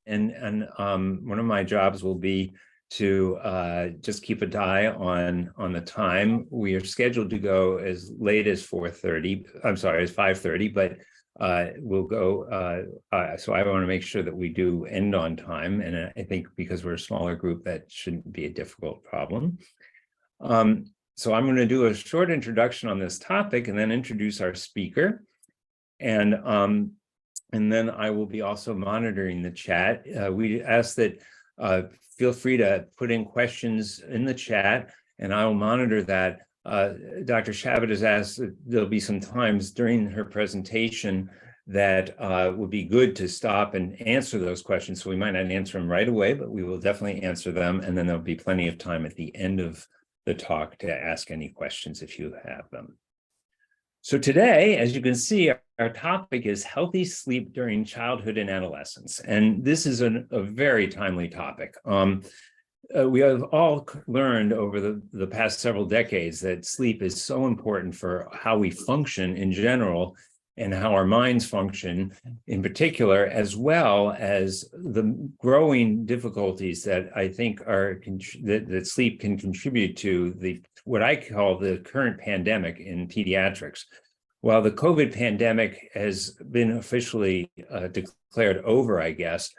one of my jobs will be to just keep an eye on the time. We are scheduled to go as late as 4:30. I'm sorry, as 5:30, but we'll go. So I want to make sure that we do end on time, and I think because we're a smaller group, that shouldn't be a difficult problem. So I'm going to do a short introduction on this topic, and then introduce our speaker, and then I will be also monitoring the chat. We ask that feel free to put in questions in the chat, and I will monitor that. Dr. Chabot has asked that there'll be some times during her presentation that would be good to stop and answer those questions. So we might not answer them right away, but we will definitely answer them. And then there'll be plenty of time at the end of the talk to ask any questions if you have them. So today, as you can see, our topic is healthy sleep during childhood and adolescence. And this is a very timely topic. We have all learned over the past several decades that sleep is so important for how we function in general and how our minds function in particular, as well as the growing difficulties that I think that sleep can contribute to what I call the current pandemic in pediatrics. While the COVID pandemic has been officially declared over, I guess,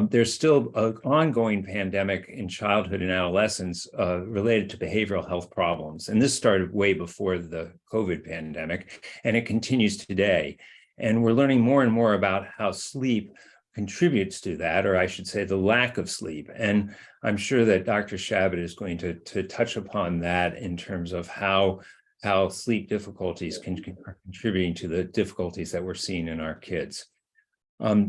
there's still an ongoing pandemic in childhood and adolescence related to behavioral health problems. And this started way before the COVID pandemic, and it continues today. And we're learning more and more about how sleep contributes to that, or I should say the lack of sleep. And I'm sure that Dr. Chabot is going to touch upon that in terms of how sleep difficulties are contributing to the difficulties that we're seeing in our kids.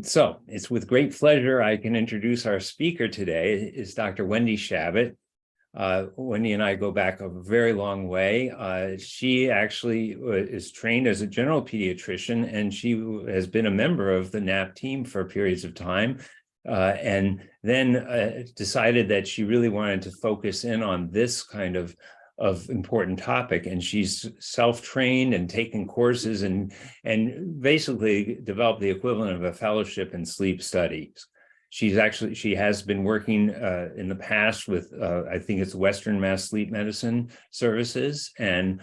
So it's with great pleasure I can introduce our speaker today is Dr. Wendy Chabot. Wendy and I go back a very long way. She actually is trained as a general pediatrician, and she has been a member of the NAP team for periods of time, and then decided that she really wanted to focus in on this kind of important topic, and she's self-trained and taken courses and basically developed the equivalent of a fellowship in sleep studies. She has been working in the past with I think it's Western Mass Sleep Medicine Services, and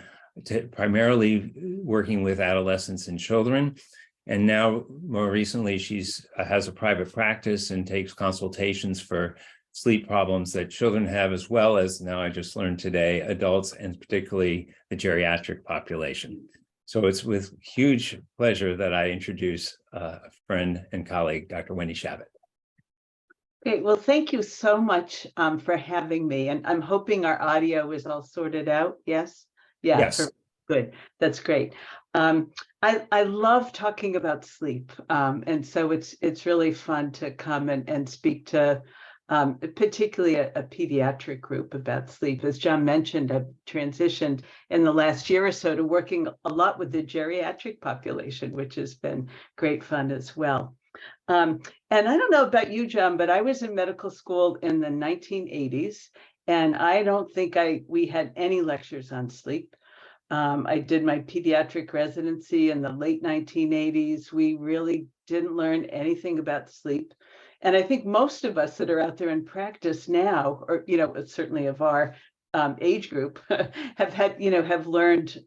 primarily working with adolescents and children. And now more recently has a private practice and takes consultations for sleep problems that children have, as well as, now I just learned today, adults, and particularly the geriatric population. So it's with huge pleasure that I introduce a friend and colleague, Dr. Wendy Chabot. Great. Well, thank you so much for having me. And I'm hoping our audio is all sorted out. Yes? Yeah, yes. Good. That's great. I love talking about sleep. And so it's really fun to come and speak to particularly a pediatric group about sleep. As John mentioned, I've transitioned in the last year or so to working a lot with the geriatric population, which has been great fun as well. And I don't know about you, John, but I was in medical school in the 1980s, and I don't think we had any lectures on sleep. I did my pediatric residency in the late 1980s. We really didn't learn anything about sleep. And I think most of us that are out there in practice now, or, certainly of our age group, have learned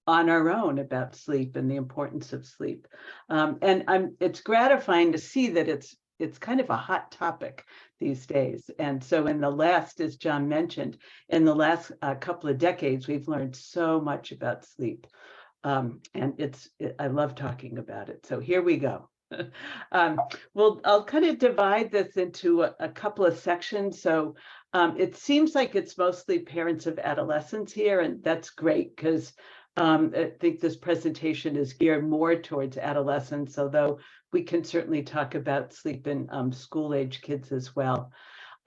on our own about sleep and the importance of sleep. And it's gratifying to see that it's kind of a hot topic these days. And so as John mentioned, in the last couple of decades, we've learned so much about sleep. And I love talking about it. So here we go. Well, I'll kind of divide this into a couple of sections. So it seems like it's mostly parents of adolescents here, and that's great because I think this presentation is geared more towards adolescents, although we can certainly talk about sleep in school-age kids as well.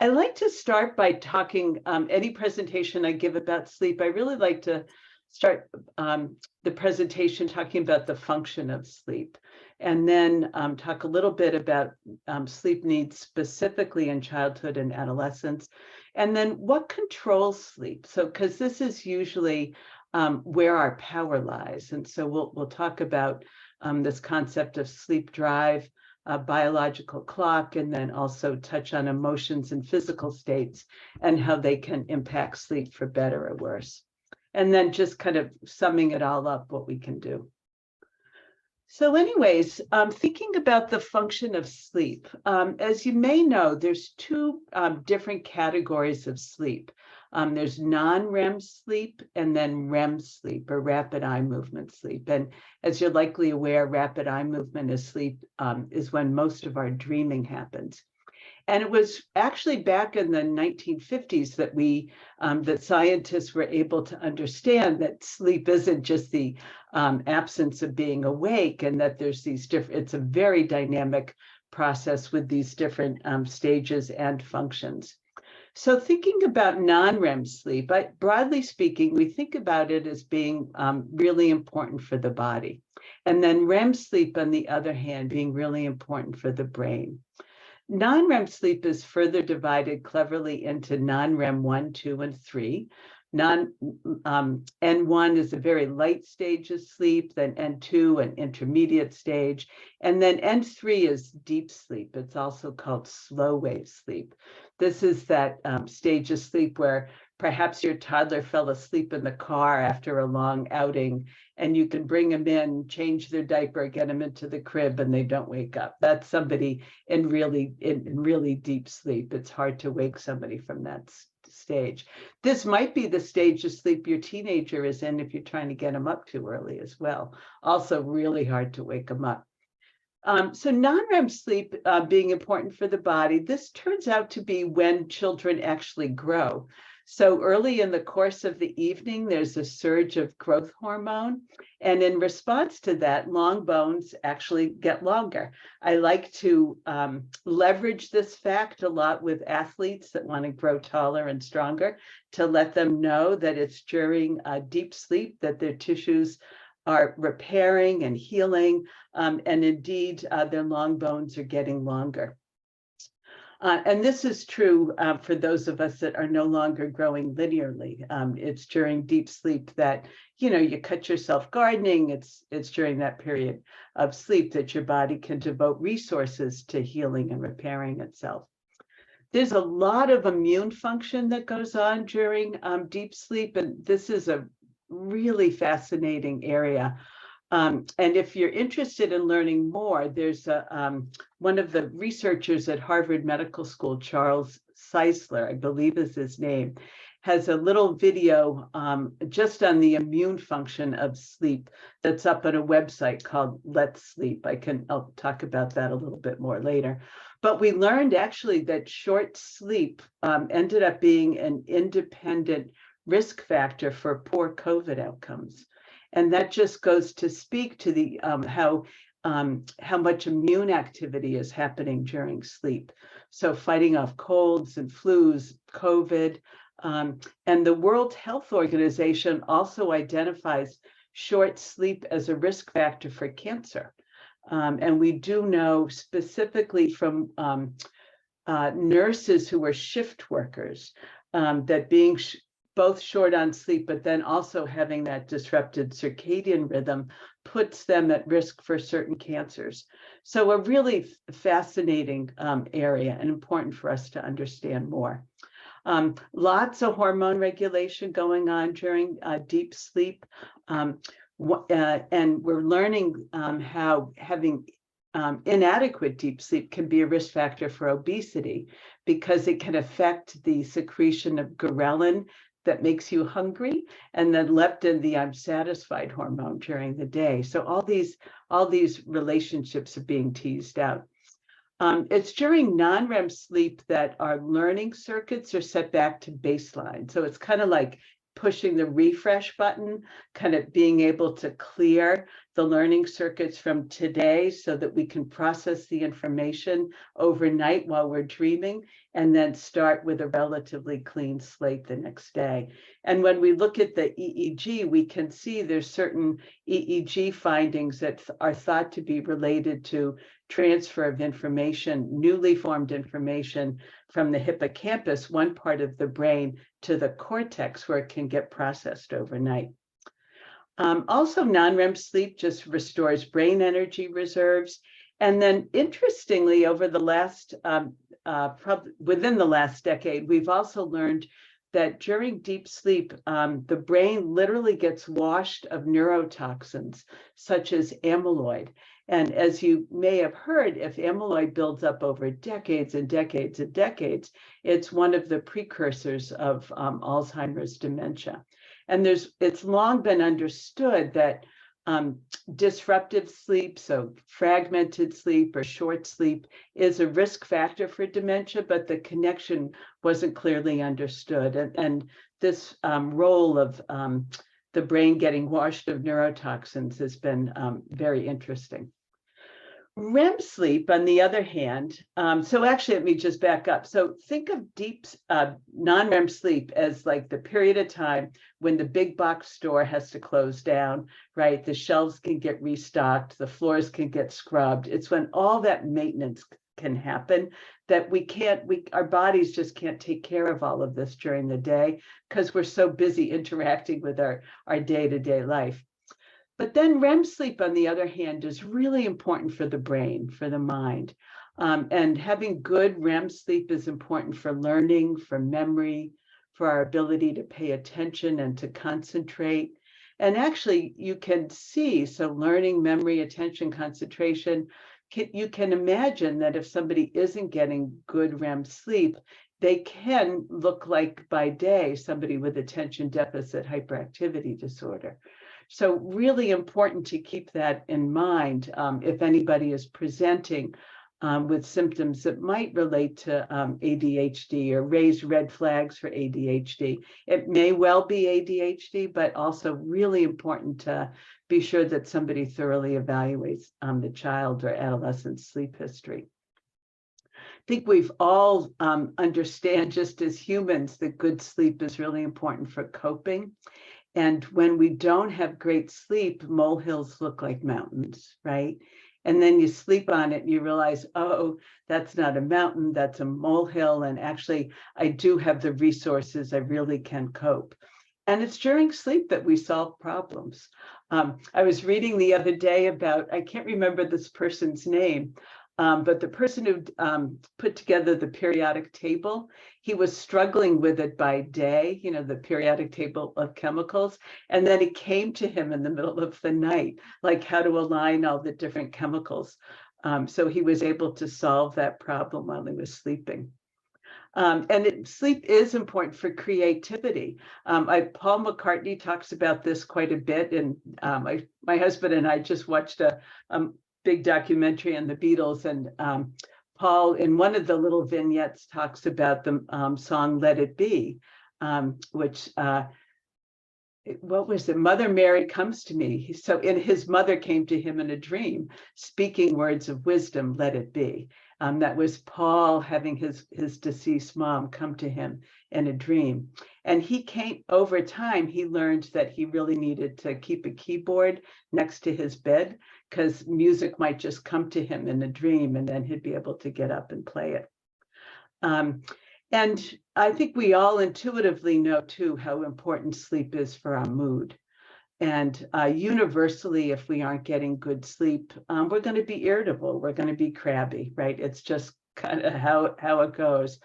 I like to start by talking, any presentation I give about sleep, I really like to start the presentation talking about the function of sleep, and then talk a little bit about sleep needs specifically in childhood and adolescence, and then what controls sleep. So, because this is usually where our power lies, and so we'll talk about this concept of sleep drive, biological clock, and then also touch on emotions and physical states and how they can impact sleep for better or worse. And then just kind of summing it all up, what we can do. So anyways, thinking about the function of sleep, as you may know, there's two different categories of sleep. There's non-REM sleep and then REM sleep, or rapid eye movement sleep. And as you're likely aware, rapid eye movement is sleep is when most of our dreaming happens. And it was actually back in the 1950s that that scientists were able to understand that sleep isn't just the absence of being awake, and that there's these different, it's a very dynamic process with these different stages and functions. So thinking about non-REM sleep, broadly speaking, we think about it as being really important for the body. And then REM sleep, on the other hand, being really important for the brain. Non-REM sleep is further divided cleverly into non-REM 1, 2, and 3. N1 is a very light stage of sleep, then N2 an intermediate stage, and then N3 is deep sleep. It's also called slow wave sleep. This is that stage of sleep where perhaps your toddler fell asleep in the car after a long outing, and you can bring them in, change their diaper, get them into the crib, and they don't wake up. That's somebody in really deep sleep. It's hard to wake somebody from that stage. This might be the stage of sleep your teenager is in if you're trying to get them up too early as well. Also really hard to wake them up. So non-REM sleep being important for the body, this turns out to be when children actually grow. So early in the course of the evening, there's a surge of growth hormone. And in response to that, long bones actually get longer. I like to leverage this fact a lot with athletes that want to grow taller and stronger, to let them know that it's during deep sleep that their tissues are repairing and healing. And indeed, their long bones are getting longer. And this is true for those of us that are no longer growing linearly. It's during deep sleep that, you cut yourself gardening. It's during that period of sleep that your body can devote resources to healing and repairing itself. There's a lot of immune function that goes on during deep sleep, and this is a really fascinating area. And if you're interested in learning more, there's one of the researchers at Harvard Medical School, Charles Czeisler, I believe is his name, has a little video just on the immune function of sleep that's up on a website called Let's Sleep. I'll talk about that a little bit more later. But we learned actually that short sleep ended up being an independent risk factor for poor COVID outcomes. And that just goes to speak to the how much immune activity is happening during sleep. So fighting off colds and flus, COVID, and the World Health Organization also identifies short sleep as a risk factor for cancer. And we do know specifically from nurses who were shift workers that being both short on sleep, but then also having that disrupted circadian rhythm puts them at risk for certain cancers. So a really fascinating area and important for us to understand more. Lots of hormone regulation going on during deep sleep. And we're learning how having inadequate deep sleep can be a risk factor for obesity, because it can affect the secretion of ghrelin that makes you hungry, and then leptin, the I'm satisfied hormone during the day. So all these relationships are being teased out. It's during non-REM sleep that our learning circuits are set back to baseline. So it's kind of like pushing the refresh button, kind of being able to clear the learning circuits from today so that we can process the information overnight while we're dreaming, and then start with a relatively clean slate the next day. And when we look at the EEG, we can see there's certain EEG findings that are thought to be related to transfer of information, newly formed information from the hippocampus, one part of the brain, to the cortex, where it can get processed overnight. Also, non-REM sleep just restores brain energy reserves, And then interestingly, over the last, within the last decade, we've also learned that during deep sleep, the brain literally gets washed of neurotoxins, such as amyloid. And as you may have heard, if amyloid builds up over decades and decades and decades, it's one of the precursors of Alzheimer's dementia. And it's long been understood that disruptive sleep, so fragmented sleep or short sleep, is a risk factor for dementia, but the connection wasn't clearly understood. And this role of the brain getting washed of neurotoxins has been very interesting. REM sleep, on the other hand, so actually, let me just back up. So think of deep non-REM sleep as like the period of time when the big box store has to close down, right? The shelves can get restocked, the floors can get scrubbed. It's when all that maintenance can happen that our bodies just can't take care of all of this during the day because we're so busy interacting with our day-to-day life. But then REM sleep, on the other hand, is really important for the brain, for the mind. And having good REM sleep is important for learning, for memory, for our ability to pay attention and to concentrate. And actually, you can see, so learning, memory, attention, concentration, you can imagine that if somebody isn't getting good REM sleep, they can look like by day somebody with attention deficit hyperactivity disorder. So really important to keep that in mind if anybody is presenting with symptoms that might relate to ADHD or raise red flags for ADHD. It may well be ADHD, but also really important to be sure that somebody thoroughly evaluates the child or adolescent sleep history. I think we've all understand just as humans that good sleep is really important for coping. And when we don't have great sleep, molehills look like mountains, right? And then you sleep on it and you realize, oh, that's not a mountain, that's a molehill. And actually, I do have the resources, I really can cope. And it's during sleep that we solve problems. I was reading the other day about, I can't remember this person's name, but the person who put together the periodic table, he was struggling with it by day, you know, the periodic table of chemicals. And then it came to him in the middle of the night, like how to align all the different chemicals. So he was able to solve that problem while he was sleeping. Sleep is important for creativity. Paul McCartney talks about this quite a bit. And my husband and I just watched a big documentary on the Beatles, and Paul, in one of the little vignettes, talks about the song "Let It Be," which what was it? Mother Mary comes to me. So, his mother came to him in a dream, speaking words of wisdom. Let it be. That was Paul having his deceased mom come to him in a dream. And he came, over time, he learned that he really needed to keep a keyboard next to his bed because music might just come to him in a dream and then he'd be able to get up and play it. And I think we all intuitively know too how important sleep is for our mood. And universally, if we aren't getting good sleep, we're going to be irritable. We're going to be crabby, right? It's just kind of how it goes.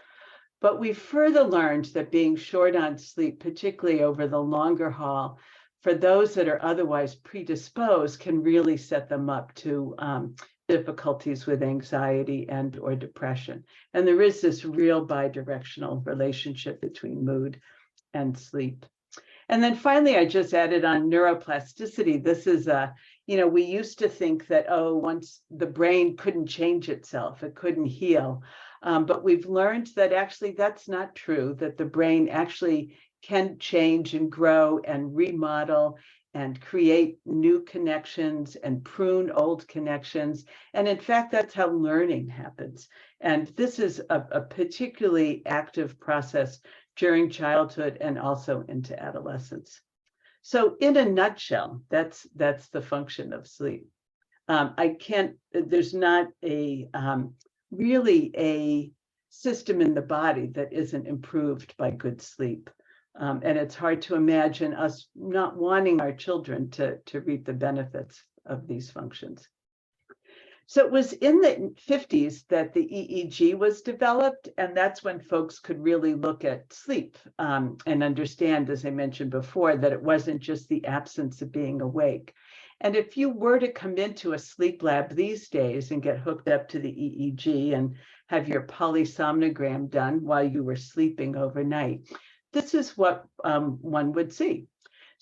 But we further learned that being short on sleep, particularly over the longer haul, for those that are otherwise predisposed, can really set them up to difficulties with anxiety and or depression. And there is this real bidirectional relationship between mood and sleep. And then finally, I just added on neuroplasticity. This is we used to think that, once the brain couldn't change itself, it couldn't heal. But we've learned that actually that's not true, that the brain actually can change and grow and remodel and create new connections and prune old connections. And in fact, that's how learning happens. And this is a particularly active process during childhood and also into adolescence. So in a nutshell, that's the function of sleep. There's not really a system in the body that isn't improved by good sleep. And it's hard to imagine us not wanting our children to reap the benefits of these functions. So it was in the 50s that the EEG was developed, and that's when folks could really look at sleep and understand, as I mentioned before, that it wasn't just the absence of being awake. And if you were to come into a sleep lab these days and get hooked up to the EEG and have your polysomnogram done while you were sleeping overnight, this is what one would see.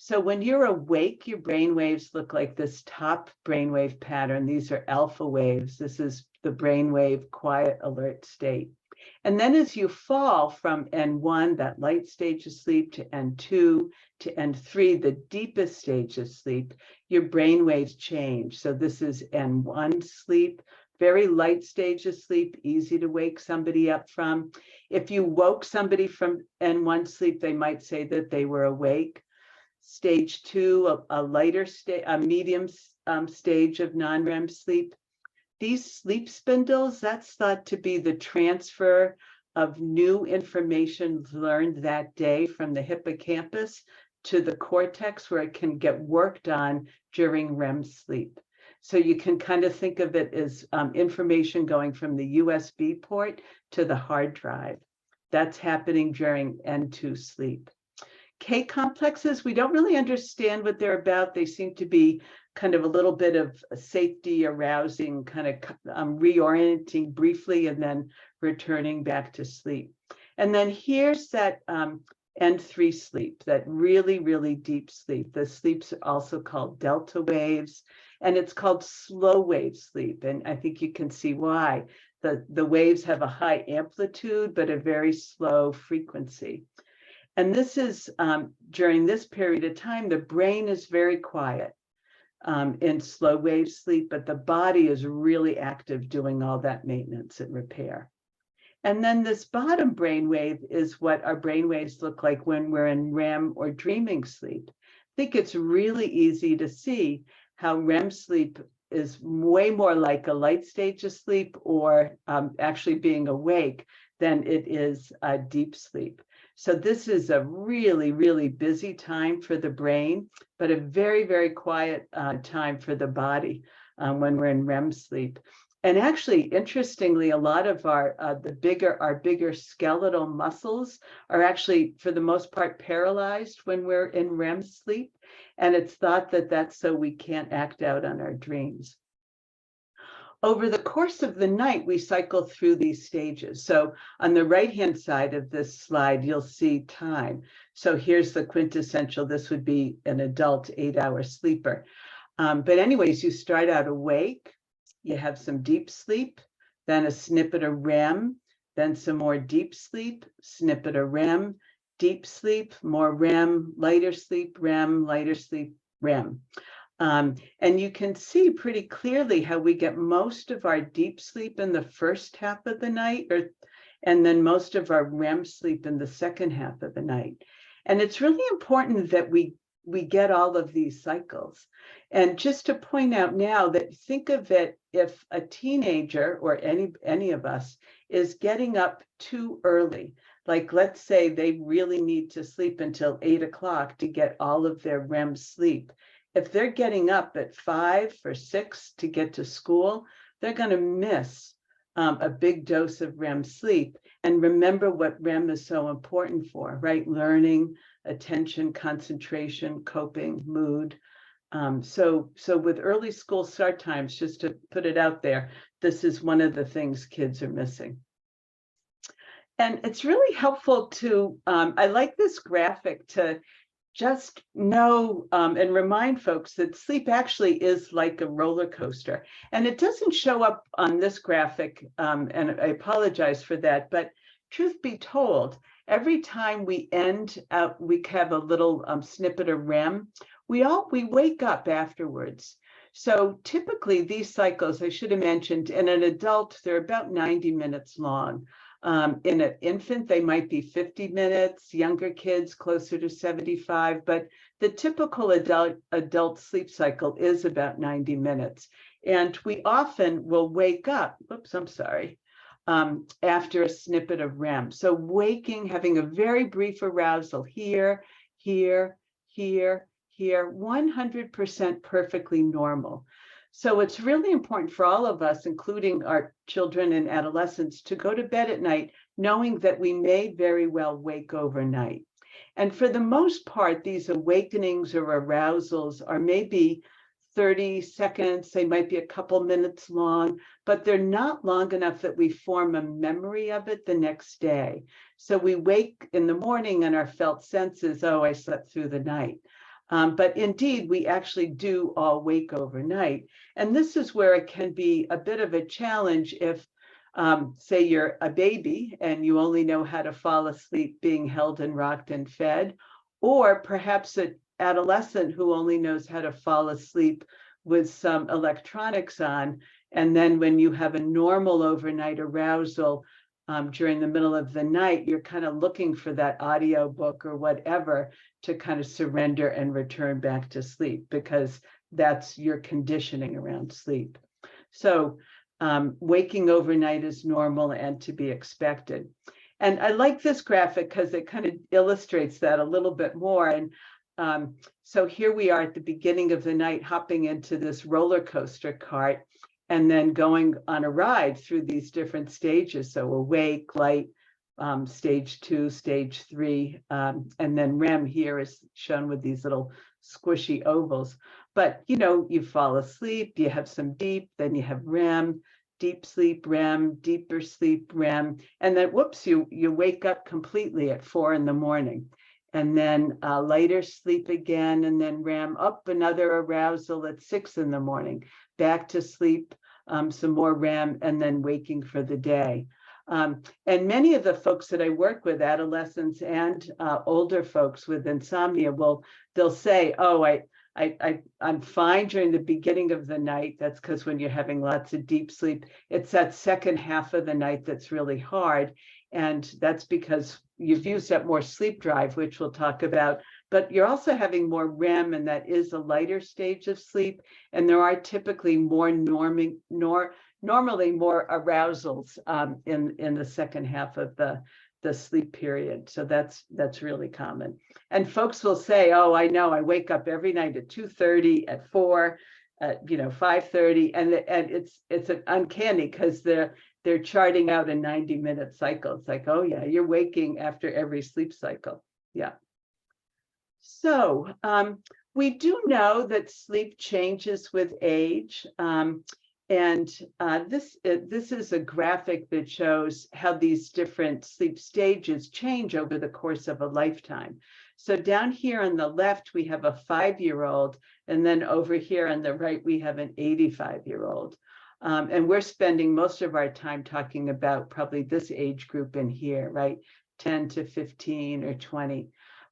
So when you're awake, your brain waves look like this top brainwave pattern. These are alpha waves. This is the brainwave quiet alert state. And then as you fall from N1, that light stage of sleep, to N2, to N3, the deepest stage of sleep, your brain waves change. So this is N1 sleep, very light stage of sleep, easy to wake somebody up from. If you woke somebody from N1 sleep, they might say that they were awake. Stage 2, a lighter stage, a medium stage of non-REM sleep. These sleep spindles, that's thought to be the transfer of new information learned that day from the hippocampus to the cortex, where it can get worked on during REM sleep. So you can kind of think of it as information going from the USB port to the hard drive. That's happening during N2 sleep. K complexes, we don't really understand what they're about. They seem to be kind of a little bit of safety arousing, kind of reorienting briefly and then returning back to sleep. And then here's that N3 sleep, that really, really deep sleep. The sleeps are also called delta waves, and it's called slow wave sleep. And I think you can see why. The waves have a high amplitude, but a very slow frequency. And this is during this period of time, the brain is very quiet in slow wave sleep, but the body is really active doing all that maintenance and repair. And then this bottom brain wave is what our brain waves look like when we're in REM or dreaming sleep. I think it's really easy to see how REM sleep is way more like a light stage of sleep or actually being awake than it is a deep sleep. So this is a really, really busy time for the brain, but a very, very quiet time for the body when we're in REM sleep. And actually, interestingly, a lot of our bigger skeletal muscles are actually, for the most part, paralyzed when we're in REM sleep. And it's thought that that's so we can't act out on our dreams. Over the course of the night, we cycle through these stages. So on the right-hand side of this slide, you'll see time. So here's the quintessential, this would be an adult 8-hour sleeper. But anyways, you start out awake, you have some deep sleep, then a snippet of REM, then some more deep sleep, snippet of REM, deep sleep, more REM, lighter sleep, REM, lighter sleep, REM. And you can see pretty clearly how we get most of our deep sleep in the first half of the night, and then most of our REM sleep in the second half of the night. And it's really important that we get all of these cycles. And just to point out now that think of it, if a teenager or any of us is getting up too early, like let's say they really need to sleep until 8 o'clock to get all of their REM sleep. If they're getting up at 5 or 6 to get to school, they're going to miss a big dose of REM sleep. And remember what REM is so important for, right? Learning, attention, concentration, coping, mood. So with early school start times, just to put it out there, this is one of the things kids are missing. And it's really helpful to, I like this graphic to just know and remind folks that sleep actually is like a roller coaster. And it doesn't show up on this graphic, and I apologize for that, but truth be told, every time we end out, we have a little snippet of REM, we wake up afterwards. So typically these cycles, I should have mentioned, in an adult, they're about 90 minutes long. In an infant, they might be 50 minutes, younger kids closer to 75, but the typical adult sleep cycle is about 90 minutes. And we often will wake up, after a snippet of REM. So waking, having a very brief arousal here, 100% perfectly normal. So it's really important for all of us, including our children and adolescents, to go to bed at night knowing that we may very well wake overnight. And for the most part, these awakenings or arousals are maybe 30 seconds, they might be a couple minutes long, but they're not long enough that we form a memory of it the next day. So we wake in the morning and our felt senses, oh, I slept through the night. But indeed, we actually do all wake overnight. And this is where it can be a bit of a challenge if, say, you're a baby and you only know how to fall asleep being held and rocked and fed, or perhaps an adolescent who only knows how to fall asleep with some electronics on. And then when you have a normal overnight arousal during the middle of the night, you're kind of looking for that audio book or whatever to kind of surrender and return back to sleep, because that's your conditioning around sleep. So waking overnight is normal and to be expected. And I like this graphic because it kind of illustrates that a little bit more. And so here we are at the beginning of the night, hopping into this roller coaster cart and then going on a ride through these different stages. So awake, light, stage 2, stage 3, and then REM here is shown with these little squishy ovals. But, you know, you fall asleep, you have some deep, then you have REM, deep sleep, REM, deeper sleep, REM, and then whoops, you wake up completely at 4 in the morning. And then lighter sleep again, and then REM, up another arousal at 6 in the morning, back to sleep, some more REM, and then waking for the day. And many of the folks that I work with, adolescents and older folks with insomnia, they'll say, oh, I'm fine during the beginning of the night. That's because when you're having lots of deep sleep, it's that second half of the night that's really hard. And that's because you've used up more sleep drive, which we'll talk about, but you're also having more REM, and that is a lighter stage of sleep. And there are typically more normally more arousals in the second half of the sleep period. So that's really common. And folks will say, oh, I know, I wake up every night at 2:30, at 4, at 5:30, and it's uncanny because they're charting out a 90-minute cycle. It's like, oh yeah, you're waking after every sleep cycle. Yeah. So we do know that sleep changes with age. This is a graphic that shows how these different sleep stages change over the course of a lifetime. So down here on the left, we have a 5-year-old, and then over here on the right, we have an 85-year-old. And we're spending most of our time talking about probably this age group in here, right? 10 to 15 or 20.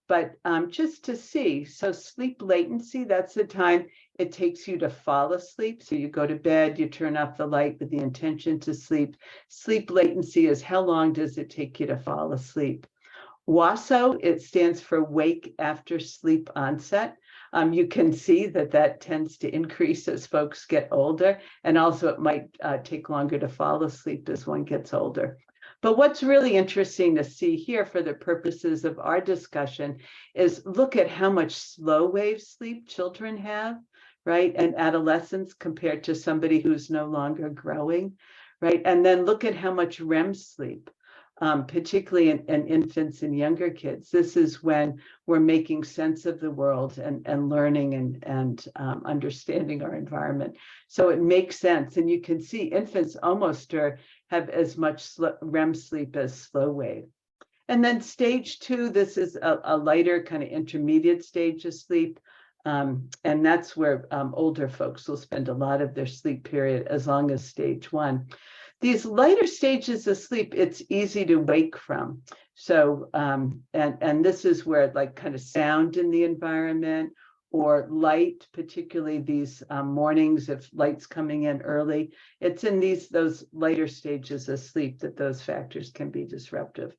But just to see, so sleep latency, that's the time it takes you to fall asleep. So you go to bed, you turn off the light with the intention to sleep. Sleep latency is how long does it take you to fall asleep? WASO, it stands for wake after sleep onset. You can see that tends to increase as folks get older, and also it might take longer to fall asleep as one gets older. But what's really interesting to see here for the purposes of our discussion is look at how much slow wave sleep children have, right? And adolescents compared to somebody who's no longer growing, right? And then look at how much REM sleep, particularly in infants and younger kids. This is when we're making sense of the world and learning and understanding our environment. So it makes sense. And you can see infants almost have as much REM sleep as slow wave. And then stage 2, this is a lighter kind of intermediate stage of sleep. And that's where older folks will spend a lot of their sleep period, as long as stage 1. These lighter stages of sleep, it's easy to wake from. So, and this is where like kind of sound in the environment or light, particularly these mornings, if light's coming in early, it's in those lighter stages of sleep that those factors can be disruptive.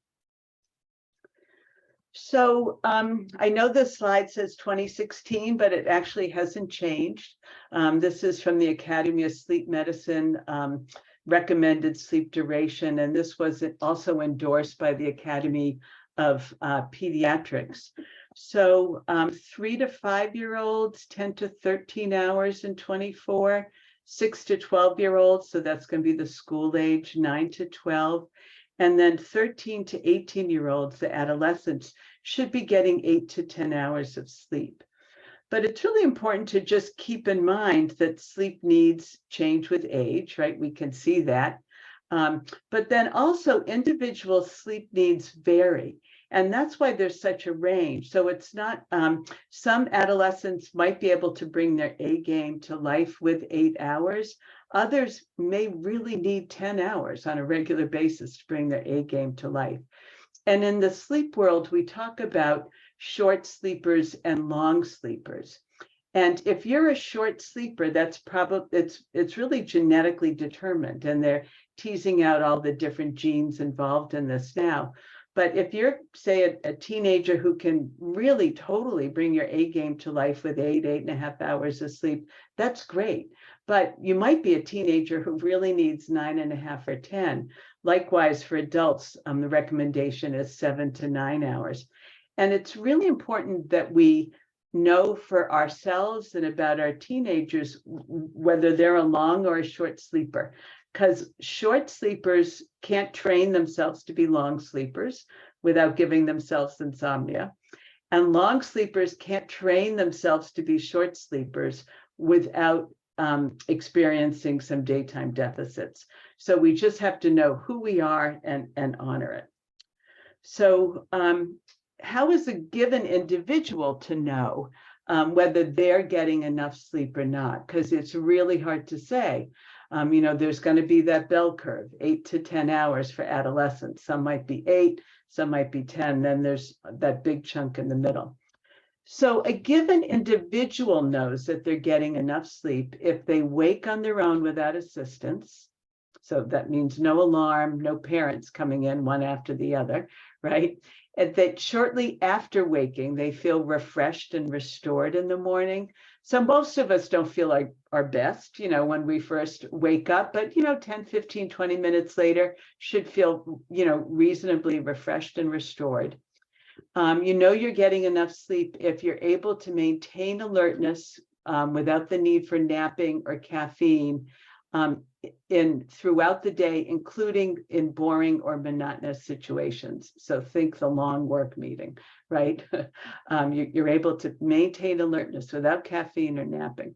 So I know this slide says 2016, but it actually hasn't changed. This is from the Academy of Sleep Medicine recommended sleep duration, and this was also endorsed by the Academy of Pediatrics. So 3 to 5-year-olds, 10 to 13 hours in 24, 6 to 12-year-olds, so that's going to be the school age, 9 to 12. And then 13 to 18-year-olds, the adolescents, should be getting 8 to 10 hours of sleep. But it's really important to just keep in mind that sleep needs change with age, right? We can see that. But then also individual sleep needs vary. And that's why there's such a range. So it's not, some adolescents might be able to bring their A game to life with 8 hours. Others may really need 10 hours on a regular basis to bring their A game to life. And in the sleep world, we talk about short sleepers and long sleepers. And if you're a short sleeper, that's probably, it's really genetically determined, and they're teasing out all the different genes involved in this now. But if you're, say, a teenager who can really totally bring your A game to life with 8.5 hours of sleep, that's great. But you might be a teenager who really needs 9.5 or 10. Likewise, for adults, the recommendation is 7 to 9 hours. And it's really important that we know for ourselves and about our teenagers whether they're a long or a short sleeper, because short sleepers can't train themselves to be long sleepers without giving themselves insomnia. And long sleepers can't train themselves to be short sleepers without experiencing some daytime deficits. So we just have to know who we are and honor it. So how is a given individual to know whether they're getting enough sleep or not? Because it's really hard to say. You know, there's going to be that bell curve, 8 to 10 hours for adolescents. Some might be 8, some might be 10. Then there's that big chunk in the middle. So a given individual knows that they're getting enough sleep if they wake on their own without assistance. So that means no alarm, no parents coming in one after the other, right? And that shortly after waking, they feel refreshed and restored in the morning. So most of us don't feel like our best, you know, when we first wake up, but, you know, 10, 15, 20 minutes later should feel, you know, reasonably refreshed and restored. You know you're getting enough sleep if you're able to maintain alertness without the need for napping or caffeine throughout the day, including in boring or monotonous situations. So think the long work meeting, right? You're able to maintain alertness without caffeine or napping.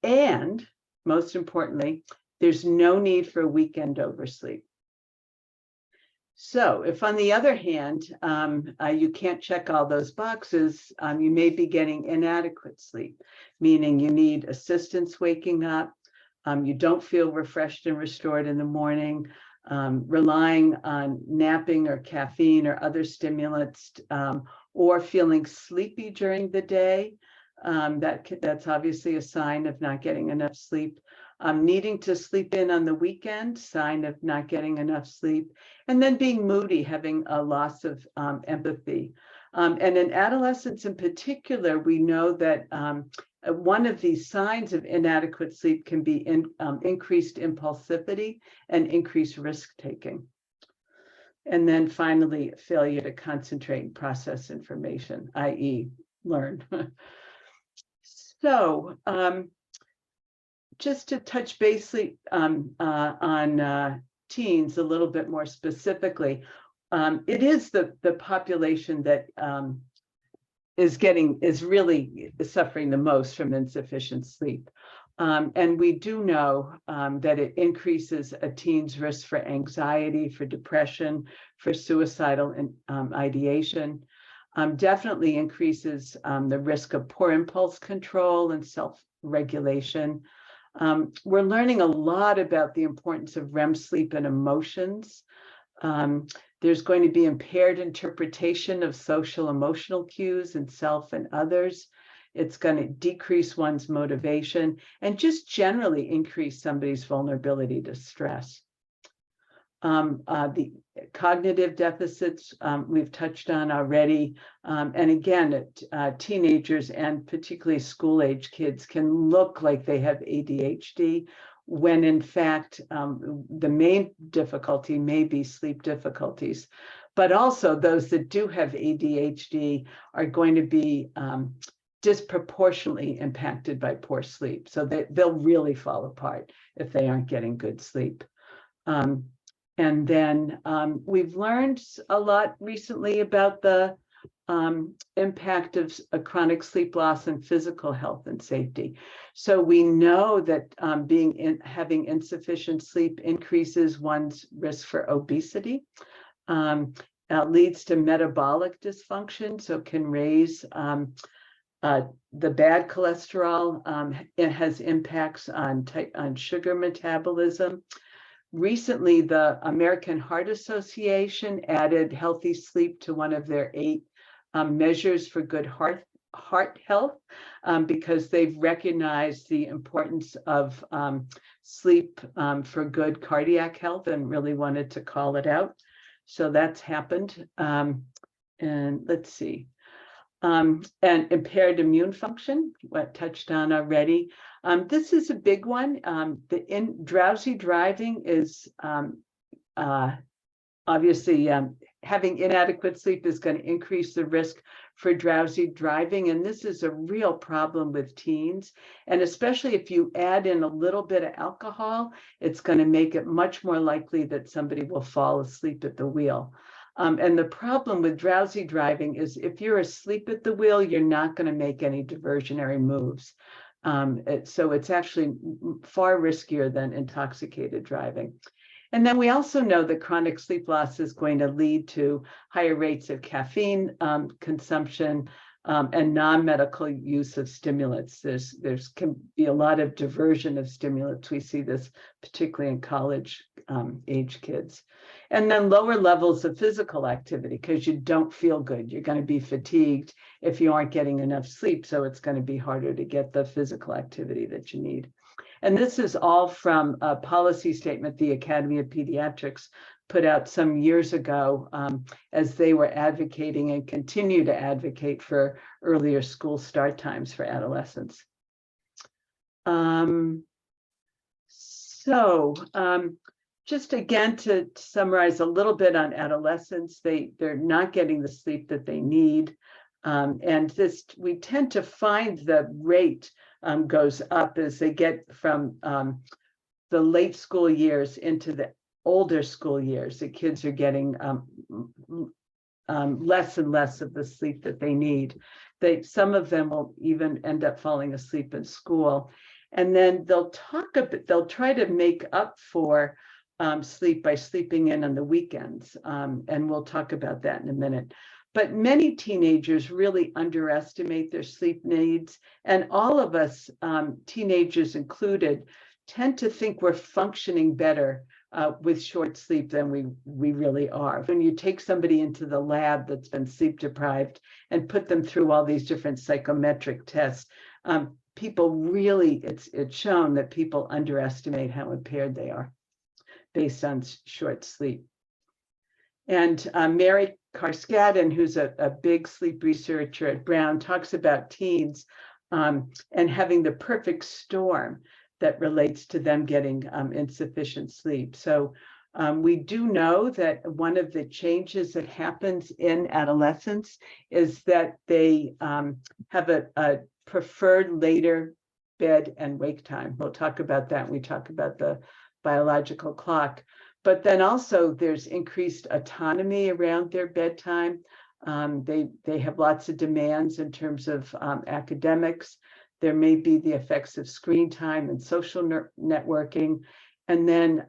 And most importantly, there's no need for weekend oversleep. So if, on the other hand, you can't check all those boxes, you may be getting inadequate sleep, meaning you need assistance waking up, you don't feel refreshed and restored in the morning, relying on napping or caffeine or other stimulants, or feeling sleepy during the day. That's obviously a sign of not getting enough sleep. Needing to sleep in on the weekend, sign of not getting enough sleep, and then being moody, having a loss of empathy. And in adolescence in particular, we know that one of these signs of inadequate sleep can be increased impulsivity and increased risk-taking. And then finally, failure to concentrate and process information, i.e. learn. So, just to touch basically on teens a little bit more specifically, it is the population that is really suffering the most from insufficient sleep. And we do know that it increases a teen's risk for anxiety, for depression, for suicidal ideation. Definitely increases the risk of poor impulse control and self-regulation. We're learning a lot about the importance of REM sleep and emotions. There's going to be impaired interpretation of social emotional cues in self and others. It's going to decrease one's motivation and just generally increase somebody's vulnerability to stress. The cognitive deficits we've touched on already. And again, teenagers and particularly school-age kids can look like they have ADHD when in fact the main difficulty may be sleep difficulties. But also those that do have ADHD are going to be disproportionately impacted by poor sleep. So they'll really fall apart if they aren't getting good sleep. And then we've learned a lot recently about the impact of chronic sleep loss on physical health and safety. So we know that having insufficient sleep increases one's risk for obesity, leads to metabolic dysfunction, so can raise the bad cholesterol. It has impacts on sugar metabolism. Recently, the American Heart Association added healthy sleep to one of their 8 measures for good heart health, because they've recognized the importance of sleep for good cardiac health and really wanted to call it out. So that's happened. And let's see. And impaired immune function, what touched on already. This is a big one. Drowsy driving is obviously having inadequate sleep is going to increase the risk for drowsy driving. And this is a real problem with teens. And especially if you add in a little bit of alcohol, it's going to make it much more likely that somebody will fall asleep at the wheel. And the problem with drowsy driving is if you're asleep at the wheel, you're not going to make any diversionary moves. So it's actually far riskier than intoxicated driving. And then we also know that chronic sleep loss is going to lead to higher rates of caffeine consumption and non-medical use of stimulants. There's can be a lot of diversion of stimulants. We see this particularly in college age kids. And then lower levels of physical activity, because you don't feel good. You're going to be fatigued if you aren't getting enough sleep. So it's going to be harder to get the physical activity that you need. And this is all from a policy statement the Academy of Pediatrics put out some years ago as they were advocating and continue to advocate for earlier school start times for adolescents. Just again, to summarize a little bit on adolescents, they're not getting the sleep that they need. And this, we tend to find the rate goes up as they get from the late school years into the older school years. The kids are getting less and less of the sleep that they need. Some of them will even end up falling asleep in school. And then they'll try to make up for sleep by sleeping in on the weekends. And we'll talk about that in a minute. But many teenagers really underestimate their sleep needs. And all of us, teenagers included, tend to think we're functioning better with short sleep than we really are. When you take somebody into the lab that's been sleep deprived and put them through all these different psychometric tests, people really, it's shown that people underestimate how impaired they are based on short sleep. And Mary Carskadden, who's a big sleep researcher at Brown, talks about teens and having the perfect storm that relates to them getting insufficient sleep. So we do know that one of the changes that happens in adolescence is that they have a preferred later bed and wake time. We'll talk about that when we talk about the biological clock. But then also there's increased autonomy around their bedtime. They have lots of demands in terms of academics. There may be the effects of screen time and social networking, and then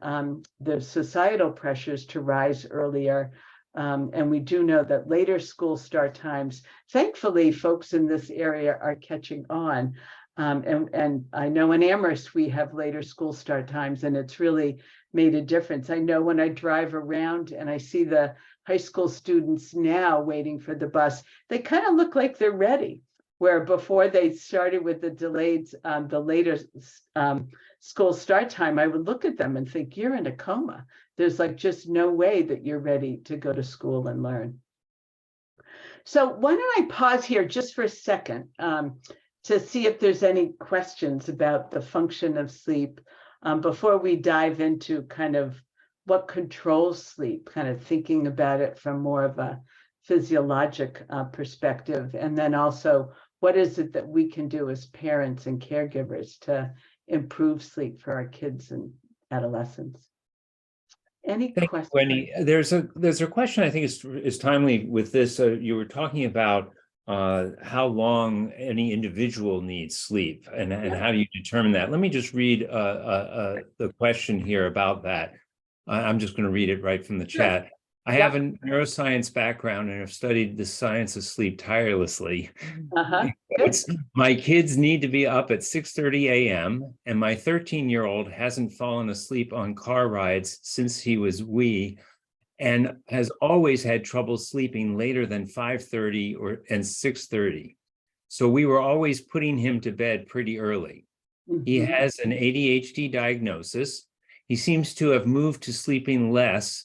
the societal pressures to rise earlier. And we do know that later school start times, thankfully, folks in this area are catching on. And I know in Amherst, we have later school start times, and it's really made a difference. I know when I drive around and I see the high school students now waiting for the bus, they kind of look like they're ready, where before they started with the later school start time, I would look at them and think, you're in a coma. There's like just no way that you're ready to go to school and learn. So why don't I pause here just for a second to see if there's any questions about the function of sleep before we dive into kind of what controls sleep, kind of thinking about it from more of a physiologic perspective, and then also what is it that we can do as parents and caregivers to improve sleep for our kids and adolescents? Any Thank you, questions? Wendy. There's a question I think is timely with this. You were talking about how long any individual needs sleep, and how do you determine that? Let me just read the question here about that. I'm just going to read it right from the chat. I have a neuroscience background and have studied the science of sleep tirelessly. My kids need to be up at 6:30 a.m. and my 13-year-old hasn't fallen asleep on car rides since he was wee and has always had trouble sleeping later than 5:30 and 6:30. So we were always putting him to bed pretty early. He has an ADHD diagnosis. He seems to have moved to sleeping less,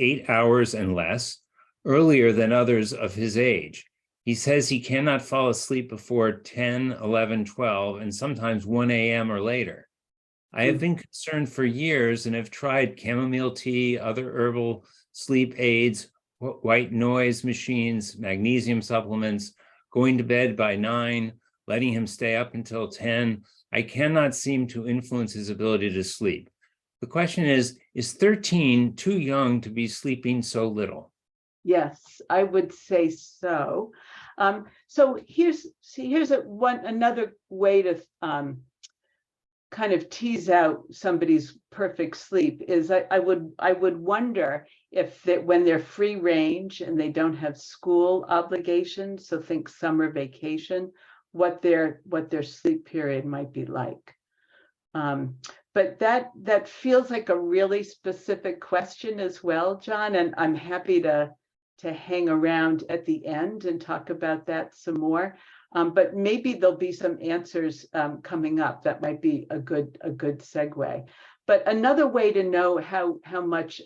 8 hours and less, earlier than others of his age. He says he cannot fall asleep before 10, 11, 12, and sometimes 1 a.m. or later. I have been concerned for years and have tried chamomile tea, other herbal sleep aids, white noise machines, magnesium supplements, going to bed by 9, letting him stay up until 10. I cannot seem to influence his ability to sleep. The question is 13 too young to be sleeping so little? Yes, I would say so. So here's another way to kind of tease out somebody's perfect sleep is I would wonder if when they're free range and they don't have school obligations, so think summer vacation, what their sleep period might be like. But that feels like a really specific question as well, John, and I'm happy to hang around at the end and talk about that some more. But maybe there'll be some answers coming up that might be a good segue. But another way to know how much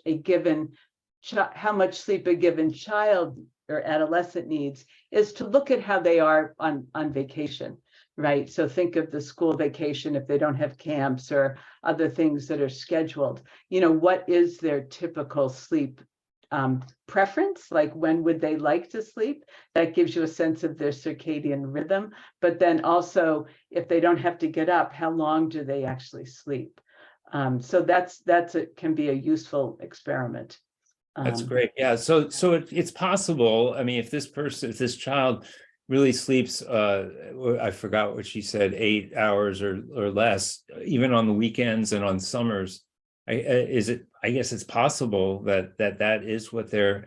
sleep a given child or adolescent needs is to look at how they are on vacation, right? So think of the school vacation if they don't have camps or other things that are scheduled. What is their typical sleep preference? Like, when would they like to sleep? That gives you a sense of their circadian rhythm. But then also, if they don't have to get up, how long do they actually sleep? So can be a useful experiment. That's great. Yeah. So it's possible. I mean, if this child really sleeps, I forgot what she said, 8 hours or less, even on the weekends and on summers, I guess it's possible that is what their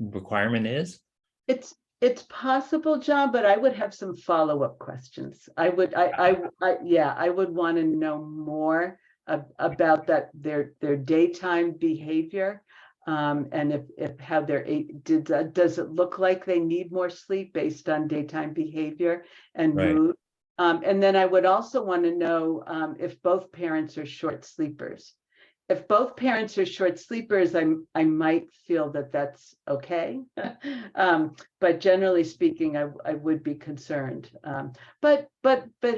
requirement is. It's possible, John, but I would have some follow-up questions. I would want to know more about their daytime behavior, and if how does it look like they need more sleep based on daytime behavior and mood. And then I would also want to know if both parents are short sleepers. If both parents are short sleepers, I might feel that that's okay. But generally speaking, I would be concerned. But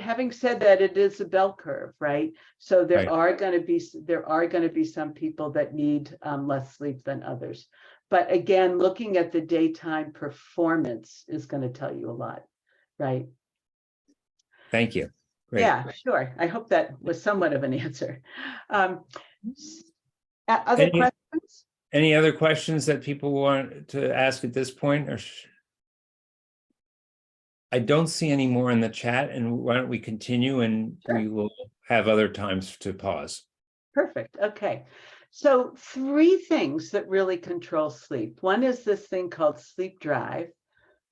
having said that, it is a bell curve, right? So there are going to be some people that need less sleep than others. But again, looking at the daytime performance is going to tell you a lot, right? Thank you. Great. Yeah, sure. I hope that was somewhat of an answer. Other questions? Any other questions that people want to ask at this point? Or I don't see any more in the chat, and why don't we continue, and we will have other times to pause. Perfect. Okay. So 3 things that really control sleep. One is this thing called sleep drive.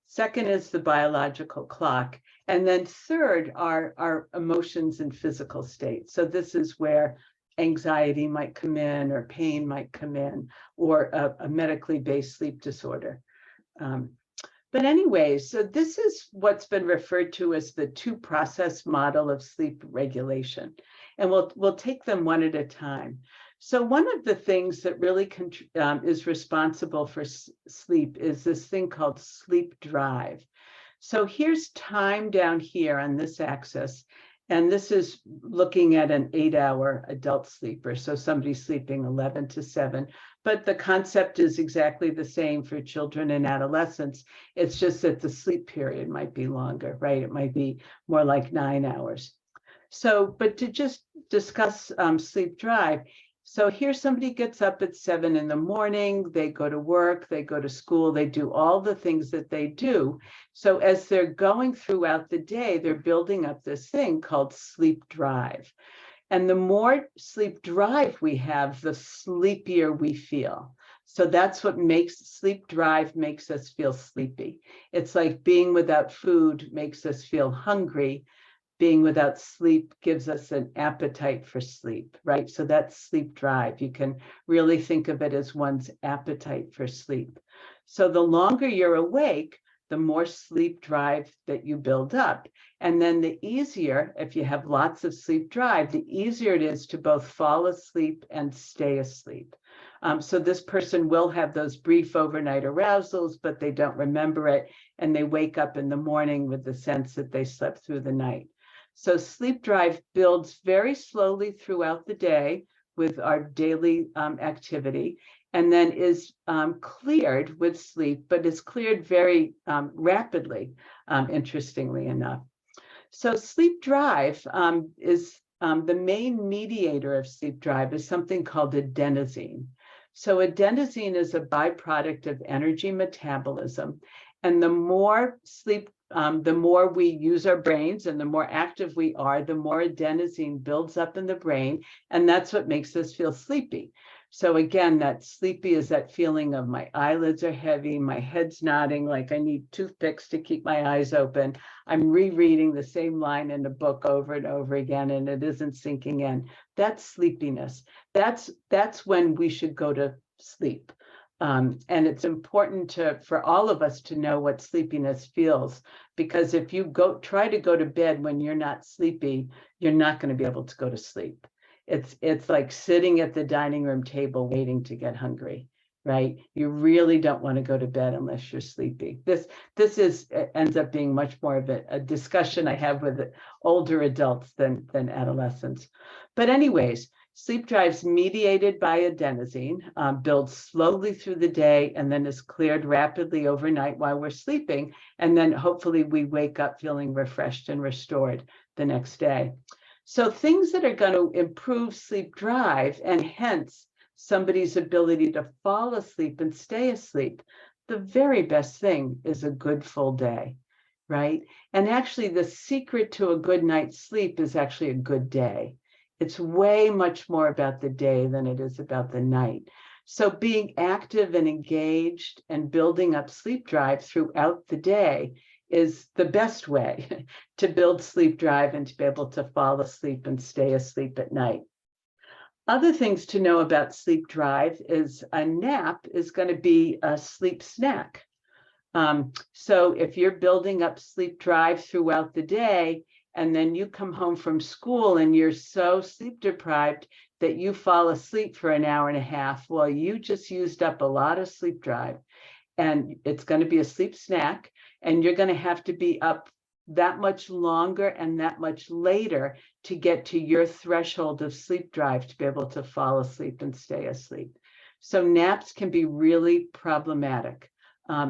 Second is the biological clock. And then third are our emotions and physical state. So this is where anxiety might come in, or pain might come in, or a medically based sleep disorder. But anyways, so this is what's been referred to as the 2-process model of sleep regulation. And we'll take them one at a time. So one of the things that really is responsible for sleep is this thing called sleep drive. So here's time down here on this axis, and this is looking at an 8-hour adult sleeper. So somebody sleeping 11 to 7. but the concept is exactly the same for children and adolescents. It's just that the sleep period might be longer, right? It might be more like 9 hours. So, but to just discuss sleep drive, so here somebody gets up at 7 in the morning, they go to work, they go to school, they do all the things that they do. So as they're going throughout the day, they're building up this thing called sleep drive. And the more sleep drive we have, the sleepier we feel. So that's what makes sleep drive makes us feel sleepy. It's like being without food makes us feel hungry. Being without sleep gives us an appetite for sleep, right? So that's sleep drive. You can really think of it as one's appetite for sleep. So the longer you're awake, the more sleep drive that you build up. And then the easier, if you have lots of sleep drive, the easier it is to both fall asleep and stay asleep. So this person will have those brief overnight arousals, but they don't remember it. And they wake up in the morning with the sense that they slept through the night. So sleep drive builds very slowly throughout the day with our daily activity, and then is cleared with sleep, but is cleared very rapidly, interestingly enough. So sleep drive is the main mediator of sleep drive is something called adenosine. So adenosine is a byproduct of energy metabolism. And the more sleep, the more we use our brains and the more active we are, the more adenosine builds up in the brain. And that's what makes us feel sleepy. So again, that sleepy is that feeling of my eyelids are heavy, my head's nodding, like I need toothpicks to keep my eyes open. I'm rereading the same line in the book over and over again, and it isn't sinking in. That's sleepiness. That's when we should go to sleep. And it's important for all of us to know what sleepiness feels, because if you try to go to bed when you're not sleepy, you're not going to be able to go to sleep. It's like sitting at the dining room table waiting to get hungry, right? You really don't want to go to bed unless you're sleepy. This ends up being much more of a discussion I have with older adults than adolescents. But anyways, sleep drive's mediated by adenosine, builds slowly through the day, and then is cleared rapidly overnight while we're sleeping. And then hopefully we wake up feeling refreshed and restored the next day. So things that are going to improve sleep drive and hence somebody's ability to fall asleep and stay asleep, the very best thing is a good full day, right? And actually the secret to a good night's sleep is actually a good day. It's way much more about the day than it is about the night. So being active and engaged and building up sleep drive throughout the day is the best way to build sleep drive and to be able to fall asleep and stay asleep at night. Other things to know about sleep drive is a nap is going to be a sleep snack. So if you're building up sleep drive throughout the day, and then you come home from school and you're so sleep deprived that you fall asleep for an hour and a half, well, you just used up a lot of sleep drive. And it's going to be a sleep snack, and you're going to have to be up that much longer and that much later to get to your threshold of sleep drive to be able to fall asleep and stay asleep. So naps can be really problematic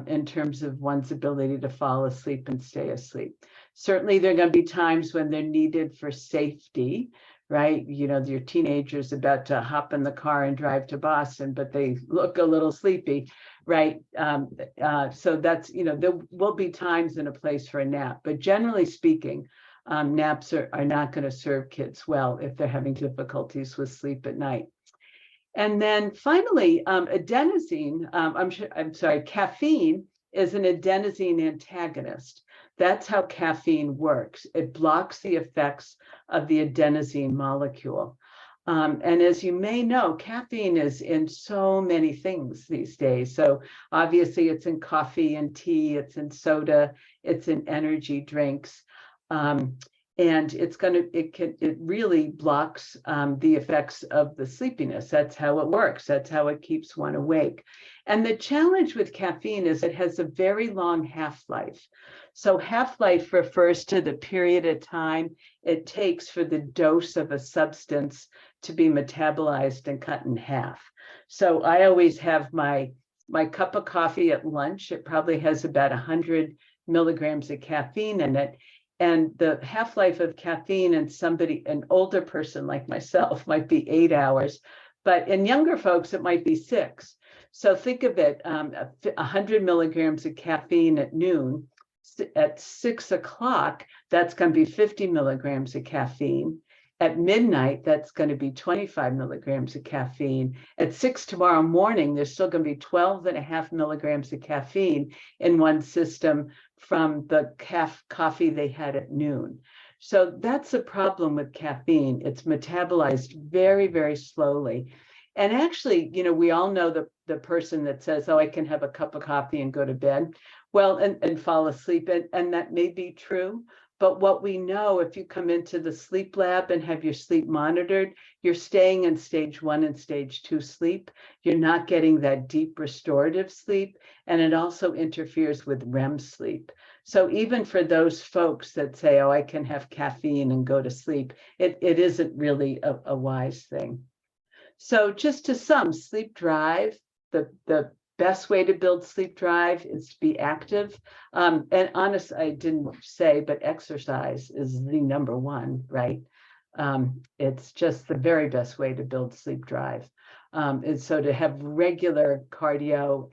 in terms of one's ability to fall asleep and stay asleep. Certainly, there are going to be times when they're needed for safety, right? You know, your teenager's about to hop in the car and drive to Boston, but they look a little sleepy, right? So that's, you know, there will be times and a place for a nap, but generally speaking, naps are not going to serve kids well if they're having difficulties with sleep at night. And then finally, adenosine, caffeine is an adenosine antagonist. That's how caffeine works. It blocks the effects of the adenosine molecule. And as you may know, caffeine is in so many things these days. So obviously it's in coffee and tea, it's in soda, it's in energy drinks. And it really blocks the effects of the sleepiness. That's how it works. That's how it keeps one awake. And the challenge with caffeine is it has a very long half-life. So half-life refers to the period of time it takes for the dose of a substance to be metabolized and cut in half. So I always have my cup of coffee at lunch. It probably has about 100 milligrams of caffeine in it. And the half-life of caffeine in somebody, an older person like myself, might be 8 hours, but in younger folks, it might be 6. So think of it, 100 milligrams of caffeine at noon. At 6 o'clock, that's going to be 50 milligrams of caffeine. At midnight, that's going to be 25 milligrams of caffeine. At 6 tomorrow morning, there's still going to be 12.5 milligrams of caffeine in one system from the coffee they had at noon. So that's the problem with caffeine. It's metabolized very, very slowly. And actually, we all know the person that says, oh, I can have a cup of coffee and go to bed. Well, and fall asleep. And that may be true. But what we know, if you come into the sleep lab and have your sleep monitored, you're staying in stage 1 and stage 2 sleep. You're not getting that deep restorative sleep. And it also interferes with REM sleep. So even for those folks that say, oh, I can have caffeine and go to sleep, it isn't really a wise thing. So just to sum, sleep drive, the best way to build sleep drive is to be active. And honestly, I didn't say, but exercise is the number one, right? It's just the very best way to build sleep drive. And so to have regular cardio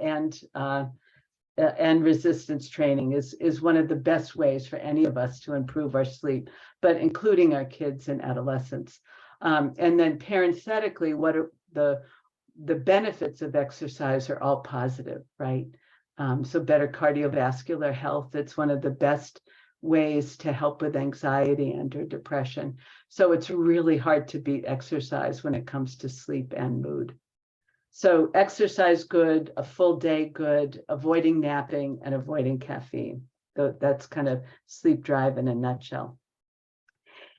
and resistance training is one of the best ways for any of us to improve our sleep, but including our kids and adolescents. And then parenthetically, what are the benefits of exercise are all positive, right? So better cardiovascular health, it's one of the best ways to help with anxiety and or depression. So it's really hard to beat exercise when it comes to sleep and mood. So exercise good, a full day good, avoiding napping and avoiding caffeine. So that's kind of sleep drive in a nutshell.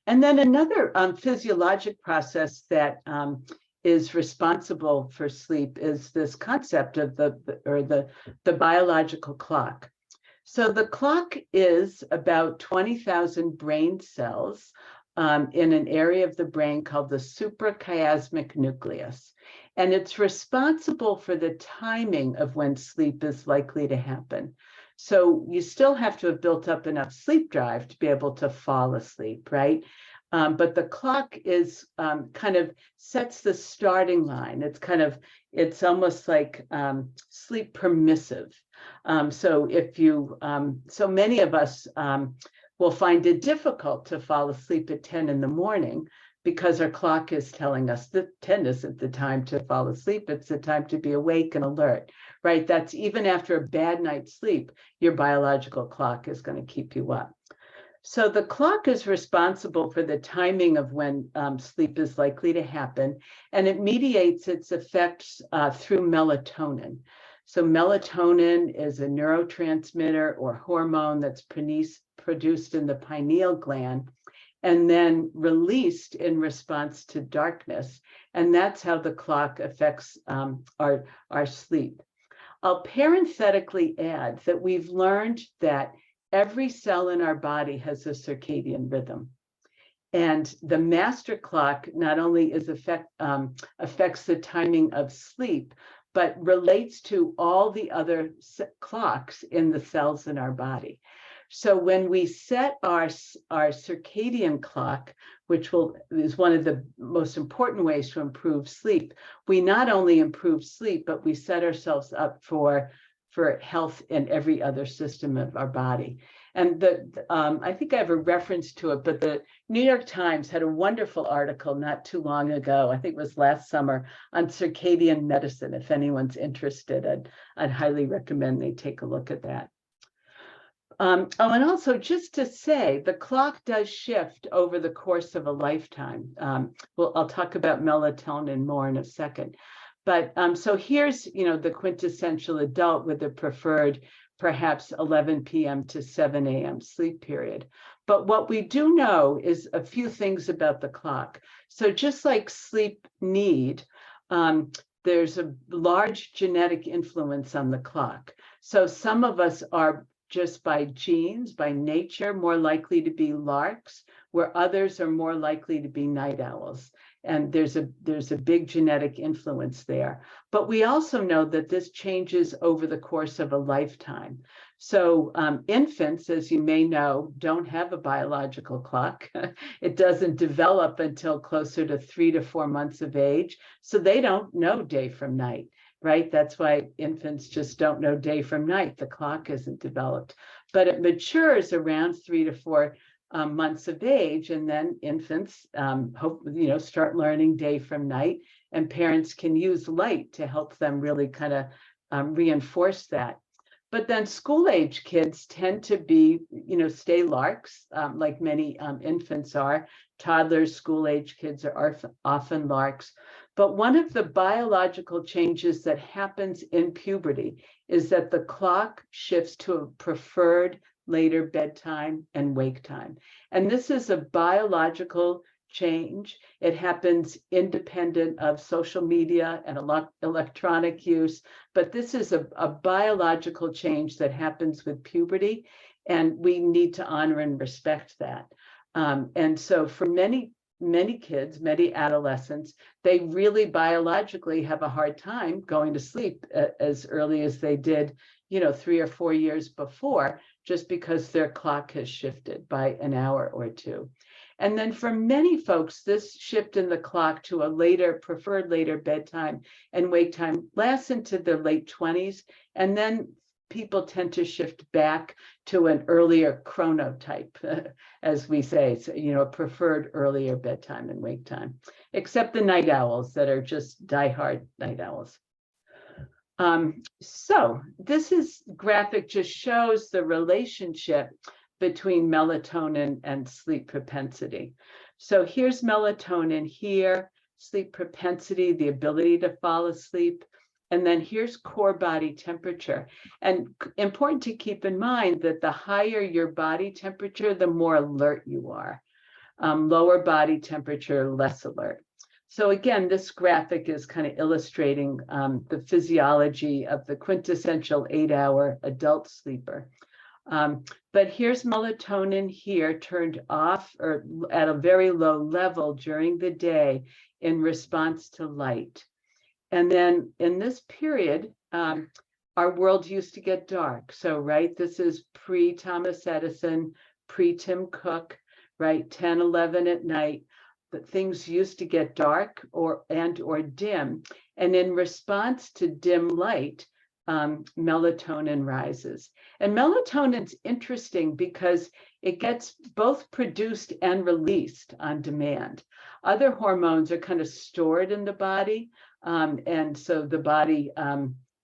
And then another physiologic process that is responsible for sleep is this concept of the biological clock. So the clock is about 20,000 brain cells in an area of the brain called the suprachiasmatic nucleus. And it's responsible for the timing of when sleep is likely to happen. So you still have to have built up enough sleep drive to be able to fall asleep, right? But the clock is kind of sets the starting line. It's almost like sleep permissive. So so many of us will find it difficult to fall asleep at 10 in the morning because our clock is telling us that 10 isn't the time to fall asleep. It's the time to be awake and alert, right? That's even after a bad night's sleep, your biological clock is going to keep you up. So the clock is responsible for the timing of when sleep is likely to happen, and it mediates its effects through melatonin. So melatonin is a neurotransmitter or hormone that's produced in the pineal gland and then released in response to darkness. And that's how the clock affects our sleep. I'll parenthetically add that we've learned that every cell in our body has a circadian rhythm. And the master clock not only affects the timing of sleep, but relates to all the other clocks in the cells in our body. So when we set our circadian clock, which is one of the most important ways to improve sleep, we not only improve sleep, but we set ourselves up for health in every other system of our body. And I think I have a reference to it, but the New York Times had a wonderful article not too long ago, I think it was last summer, on circadian medicine. If anyone's interested, I'd highly recommend they take a look at that. And also just to say, the clock does shift over the course of a lifetime. I'll talk about melatonin more in a second. But so here's, the quintessential adult with the preferred perhaps 11 p.m. to 7 a.m. sleep period. But what we do know is a few things about the clock. So just like sleep need, there's a large genetic influence on the clock. So some of us are just by genes, by nature, more likely to be larks, where others are more likely to be night owls. And there's a big genetic influence there. But we also know that this changes over the course of a lifetime. So infants, as you may know, don't have a biological clock. It doesn't develop until closer to 3 to 4 months of age. So they don't know day from night, right? That's why infants just don't know day from night. The clock isn't developed. But it matures around 3 to 4 months of age, and then infants start learning day from night, and parents can use light to help them really kind of reinforce that. But then school age kids tend to be, stay larks, like many infants are. Toddlers, school age kids are often larks. But one of the biological changes that happens in puberty is that the clock shifts to a preferred later bedtime and wake time. And this is a biological change. It happens independent of social media and electronic use, but this is a biological change that happens with puberty, and we need to honor and respect that. And so for many kids, many adolescents, they really biologically have a hard time going to sleep as early as they did, 3 or 4 years before, just because their clock has shifted by an hour or two. And then for many folks, this shift in the clock to a preferred later bedtime and wake time lasts into their late 20s. And then people tend to shift back to an earlier chronotype, as we say, so, a preferred earlier bedtime and wake time, except the night owls that are just diehard night owls. So this graphic just shows the relationship between melatonin and sleep propensity. So here's melatonin here, sleep propensity, the ability to fall asleep. And then here's core body temperature. And important to keep in mind that the higher your body temperature, the more alert you are. Lower body temperature, less alert. So again, this graphic is kind of illustrating the physiology of the quintessential 8-hour adult sleeper. But here's melatonin here turned off or at a very low level during the day in response to light. And then in this period, our world used to get dark. So, right, this is pre-Thomas Edison, pre-Tim Cook, right, 10, 11 at night. That things used to get dark or dim. And in response to dim light, melatonin rises. And melatonin's interesting because it gets both produced and released on demand. Other hormones are kind of stored in the body, and so the body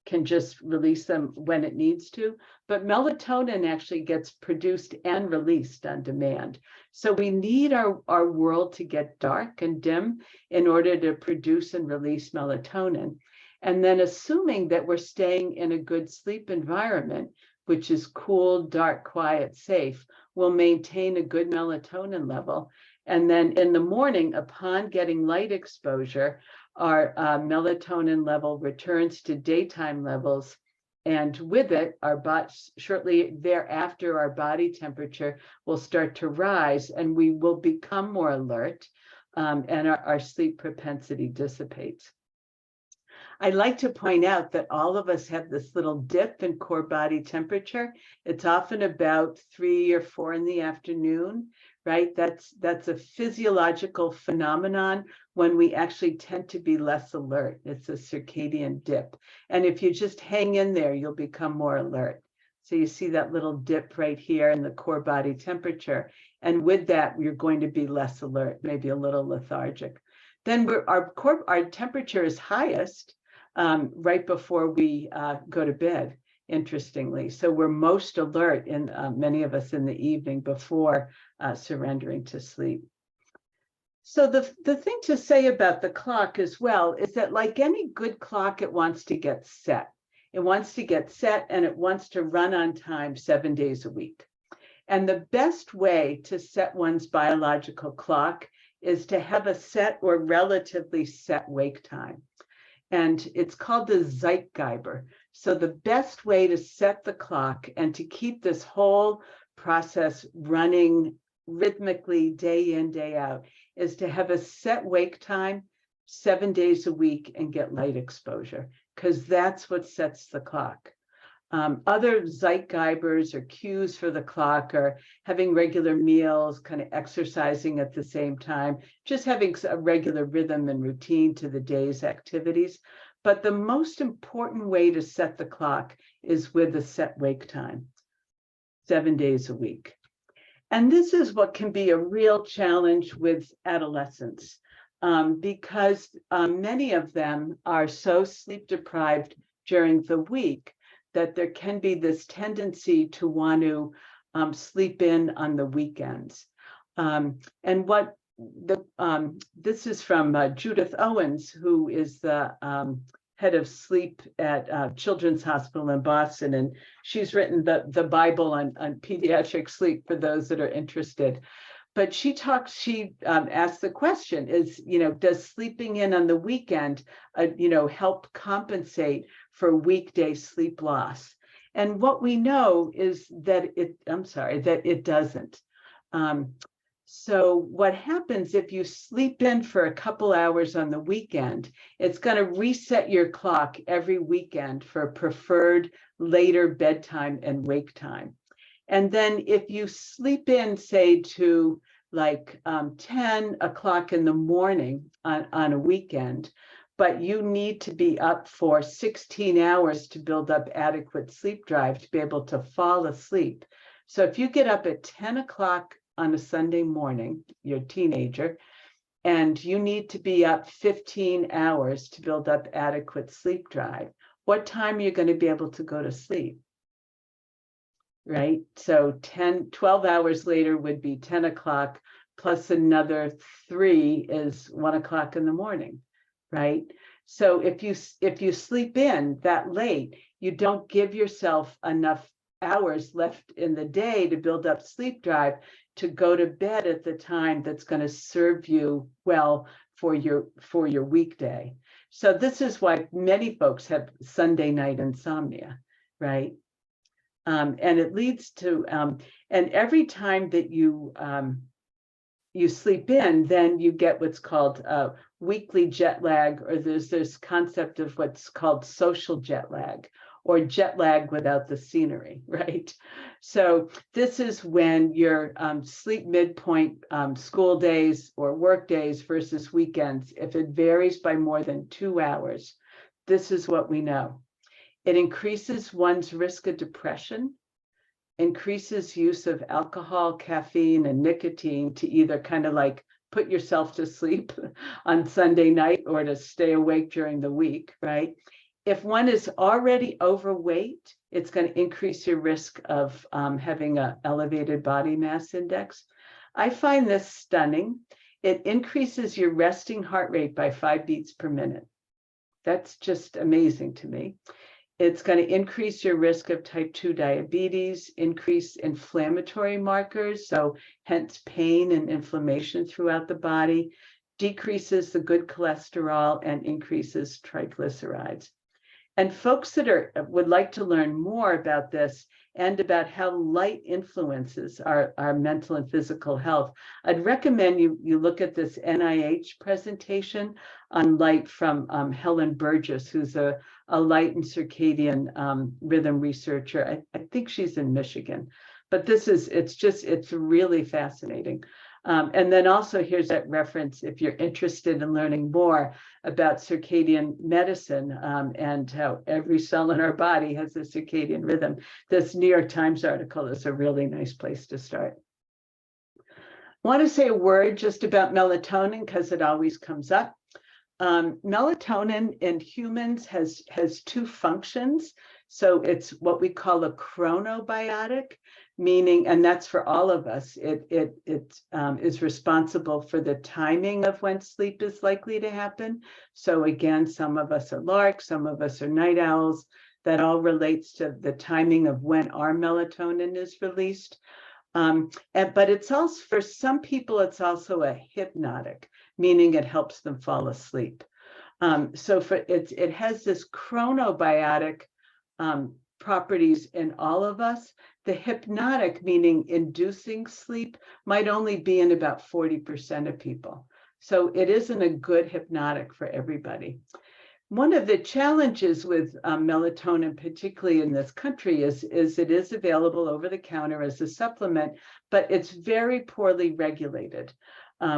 can just release them when it needs to. But melatonin actually gets produced and released on demand. So we need our world to get dark and dim in order to produce and release melatonin. And then assuming that we're staying in a good sleep environment, which is cool, dark, quiet, safe, we'll maintain a good melatonin level. And then in the morning, upon getting light exposure, our melatonin level returns to daytime levels. And with it, shortly thereafter, our body temperature will start to rise and we will become more alert, and our sleep propensity dissipates. I'd like to point out that all of us have this little dip in core body temperature. It's often about 3 or 4 in the afternoon, right? That's a physiological phenomenon when we actually tend to be less alert. It's a circadian dip. And if you just hang in there, you'll become more alert. So you see that little dip right here in the core body temperature. And with that, you're going to be less alert, maybe a little lethargic. Then our temperature is highest right before we go to bed, interestingly. So we're most alert in many of us in the evening before surrendering to sleep. So the thing to say about the clock as well is that like any good clock, it wants to get set. It wants to get set and it wants to run on time 7 days a week. And the best way to set one's biological clock is to have a set or relatively set wake time. And it's called the Zeitgeber. So the best way to set the clock and to keep this whole process running rhythmically day in, day out is to have a set wake time 7 days a week and get light exposure, because that's what sets the clock. Other zeitgebers or cues for the clock are having regular meals, kind of exercising at the same time, just having a regular rhythm and routine to the day's activities. But the most important way to set the clock is with a set wake time, 7 days a week. And this is what can be a real challenge with adolescents, because many of them are so sleep deprived during the week that there can be this tendency to want to sleep in on the weekends. And what this is from Judith Owens, who is the head of sleep at Children's Hospital in Boston, and she's written the Bible on pediatric sleep for those that are interested. But she asked the question is, does sleeping in on the weekend, help compensate for weekday sleep loss? And what we know is that it doesn't. So what happens if you sleep in for a couple hours on the weekend, it's going to reset your clock every weekend for preferred later bedtime and wake time. And then if you sleep in, say, to like 10 o'clock in the morning on a weekend, but you need to be up for 16 hours to build up adequate sleep drive to be able to fall asleep. So if you get up at 10 o'clock on a Sunday morning, you're a teenager, and you need to be up 15 hours to build up adequate sleep drive, what time are you going to be able to go to sleep? Right? So 12 hours later would be 10 o'clock plus another 3 is 1 o'clock in the morning, right? So if you sleep in that late, you don't give yourself enough hours left in the day to build up sleep drive to go to bed at the time that's going to serve you well for your weekday. So this is why many folks have Sunday night insomnia, right? And it leads to, and every time that you sleep in, then you get what's called weekly jet lag, or there's this concept of what's called social jet lag, or jet lag without the scenery, right? So this is when your sleep midpoint school days or work days versus weekends, if it varies by more than 2 hours, this is what we know. It increases one's risk of depression, increases use of alcohol, caffeine, and nicotine to either kind of like put yourself to sleep on Sunday night or to stay awake during the week, right? If one is already overweight, it's going to increase your risk of having an elevated body mass index. I find this stunning. It increases your resting heart rate by 5 beats per minute. That's just amazing to me. It's going to increase your risk of type 2 diabetes, increase inflammatory markers, so hence pain and inflammation throughout the body, decreases the good cholesterol, and increases triglycerides. And folks that would like to learn more about this and about how light influences our mental and physical health, I'd recommend you look at this NIH presentation on light from Helen Burgess, who's a light and circadian rhythm researcher. I think she's in Michigan, but it's really fascinating. And then also here's that reference if you're interested in learning more about circadian medicine and how every cell in our body has a circadian rhythm. This New York Times article is a really nice place to start. I want to say a word just about melatonin because it always comes up. Melatonin in humans has 2 functions. So it's what we call a chronobiotic, meaning, and that's for all of us, it is responsible for the timing of when sleep is likely to happen. So again, some of us are larks, some of us are night owls. That all relates to the timing of when our melatonin is released. But it's also, for some people, it's also a hypnotic, meaning it helps them fall asleep. So it has this chronobiotic properties in all of us. The hypnotic, meaning inducing sleep, might only be in about 40% of people. So it isn't a good hypnotic for everybody. One of the challenges with melatonin, particularly in this country, is it is available over the counter as a supplement, but it's very poorly regulated.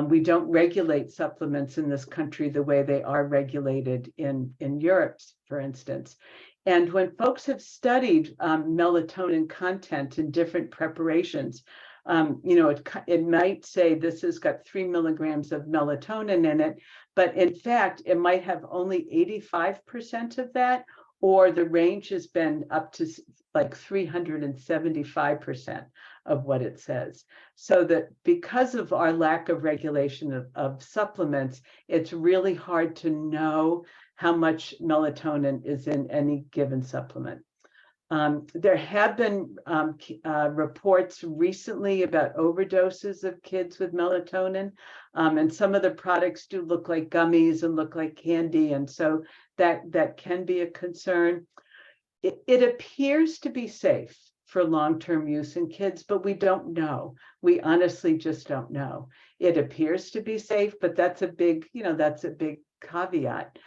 We don't regulate supplements in this country the way they are regulated in Europe, for instance. And when folks have studied melatonin content in different preparations, it might say this has got 3 milligrams of melatonin in it, but in fact, it might have only 85% of that, or the range has been up to like 375% of what it says. So that because of our lack of regulation of supplements, it's really hard to know how much melatonin is in any given supplement. There have been reports recently about overdoses of kids with melatonin, and some of the products do look like gummies and look like candy, and so that can be a concern. It appears to be safe for long-term use in kids, but we don't know. We honestly just don't know. It appears to be safe, but that's a big caveat.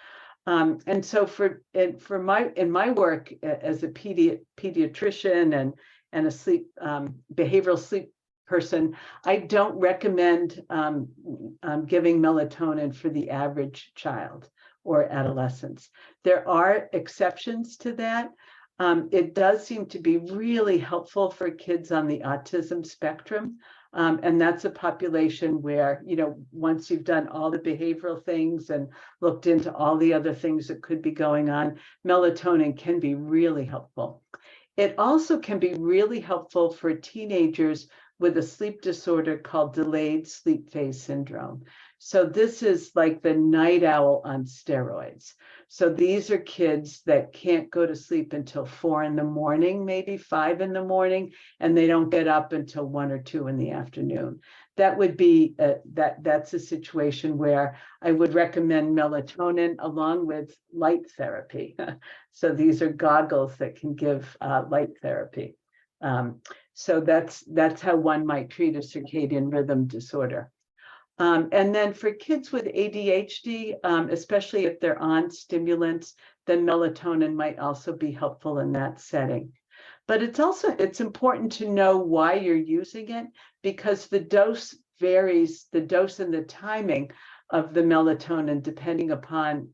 And so in my work as a pediatrician and a sleep behavioral sleep person, I don't recommend giving melatonin for the average child or adolescents. There are exceptions to that. It does seem to be really helpful for kids on the autism spectrum. And that's a population where, once you've done all the behavioral things and looked into all the other things that could be going on, melatonin can be really helpful. It also can be really helpful for teenagers with a sleep disorder called delayed sleep phase syndrome. So this is like the night owl on steroids. So these are kids that can't go to sleep until 4 in the morning, maybe 5 in the morning, and they don't get up until 1 or 2 in the afternoon. That would be that's a situation where I would recommend melatonin along with light therapy. So these are goggles that can give light therapy. So that's how one might treat a circadian rhythm disorder. And then for kids with ADHD, especially if they're on stimulants, then melatonin might also be helpful in that setting. But it's important to know why you're using it, because the dose varies, the dose and the timing of the melatonin depending upon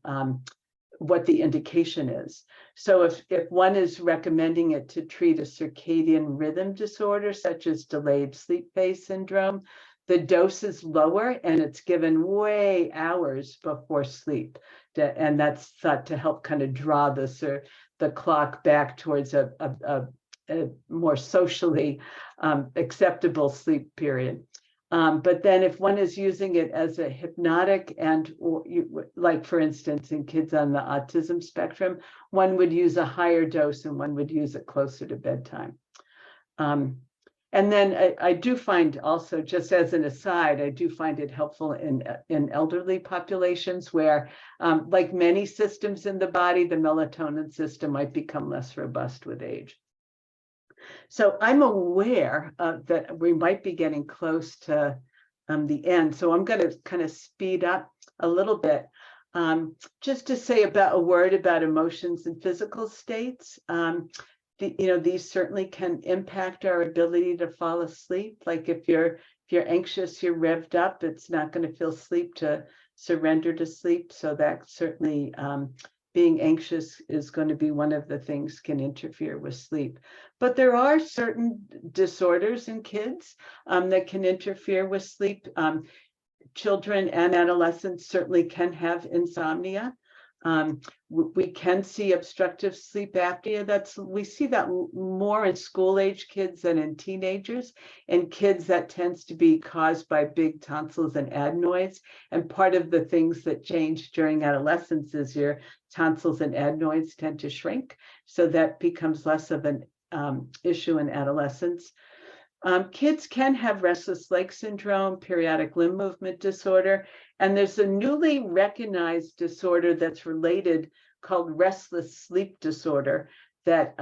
what the indication is. So if one is recommending it to treat a circadian rhythm disorder, such as delayed sleep phase syndrome, the dose is lower and it's given way hours before sleep. And that's thought to help kind of draw the clock back towards a more socially acceptable sleep period. But then if one is using it as a hypnotic like for instance, in kids on the autism spectrum, one would use a higher dose and one would use it closer to bedtime. And then I do find also, just as an aside, I do find it helpful in elderly populations where, like many systems in the body, the melatonin system might become less robust with age. So I'm aware that we might be getting close to the end. So I'm going to kind of speed up a little bit just to say a word about emotions and physical states. These certainly can impact our ability to fall asleep. Like if you're anxious, you're revved up, it's not going to feel sleep to surrender to sleep. So that certainly being anxious is going to be one of the things can interfere with sleep. But there are certain disorders in kids that can interfere with sleep. Children and adolescents certainly can have insomnia. We can see obstructive sleep apnea. We see that more in school age kids than in teenagers. And kids, that tends to be caused by big tonsils and adenoids. And part of the things that change during adolescence is your tonsils and adenoids tend to shrink. So that becomes less of an issue in adolescence. Kids can have restless leg syndrome, periodic limb movement disorder, and there's a newly recognized disorder that's related called restless sleep disorder that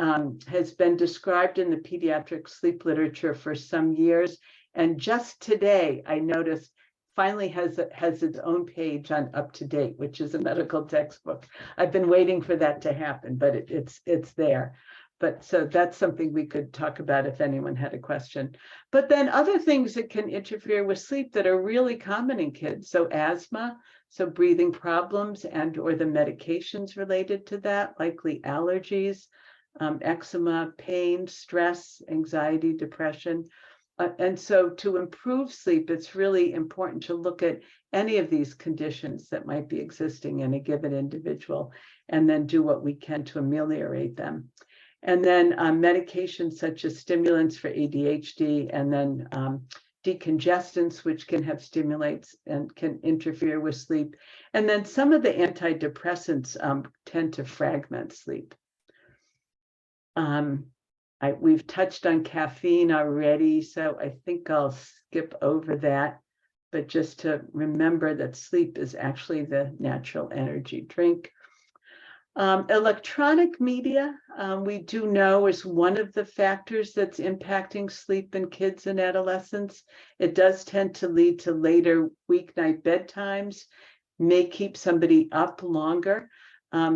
has been described in the pediatric sleep literature for some years. And just today, I noticed finally has its own page on Up to Date, which is a medical textbook. I've been waiting for that to happen, but it's there. But so that's something we could talk about if anyone had a question. But then other things that can interfere with sleep that are really common in kids. So asthma, so breathing problems and or the medications related to that, likely allergies, eczema, pain, stress, anxiety, depression. And so to improve sleep, it's really important to look at any of these conditions that might be existing in a given individual and then do what we can to ameliorate them. And then medications such as stimulants for ADHD and then decongestants, which can have stimulates and can interfere with sleep. And then some of the antidepressants tend to fragment sleep. We've touched on caffeine already, so I think I'll skip over that. But just to remember that sleep is actually the natural energy drink. Electronic media, we do know is one of the factors that's impacting sleep in kids and adolescents. It does tend to lead to later weeknight bedtimes, may keep somebody up longer.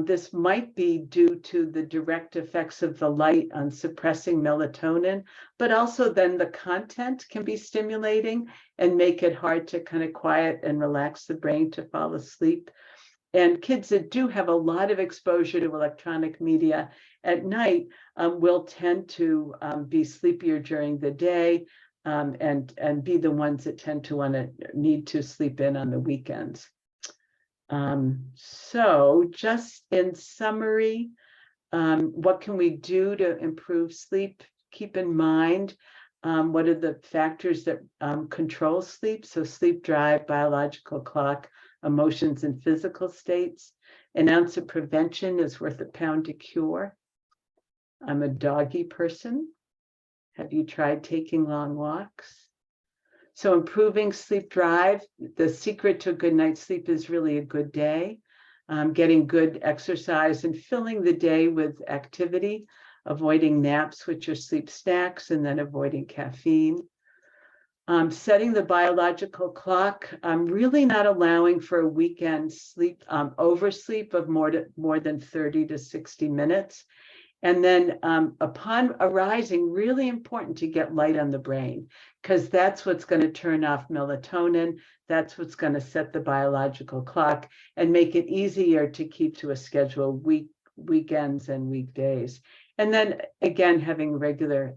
This might be due to the direct effects of the light on suppressing melatonin, but also then the content can be stimulating and make it hard to kind of quiet and relax the brain to fall asleep. And kids that do have a lot of exposure to electronic media at night will tend to be sleepier during the day and be the ones that tend to need to sleep in on the weekends. So just in summary, what can we do to improve sleep? Keep in mind what are the factors that control sleep. So sleep drive, biological clock, emotions and physical states. An ounce of prevention is worth a pound to cure. I'm a doggy person. Have you tried taking long walks? So improving sleep drive, the secret to a good night's sleep is really a good day, getting good exercise and filling the day with activity, avoiding naps, which are sleep snacks, and then avoiding caffeine. Setting the biological clock, really not allowing for a weekend sleep, oversleep of more than 30 to 60 minutes. And then upon arising, really important to get light on the brain, because that's what's going to turn off melatonin. That's what's going to set the biological clock and make it easier to keep to a schedule weekends and weekdays. And then again, having regular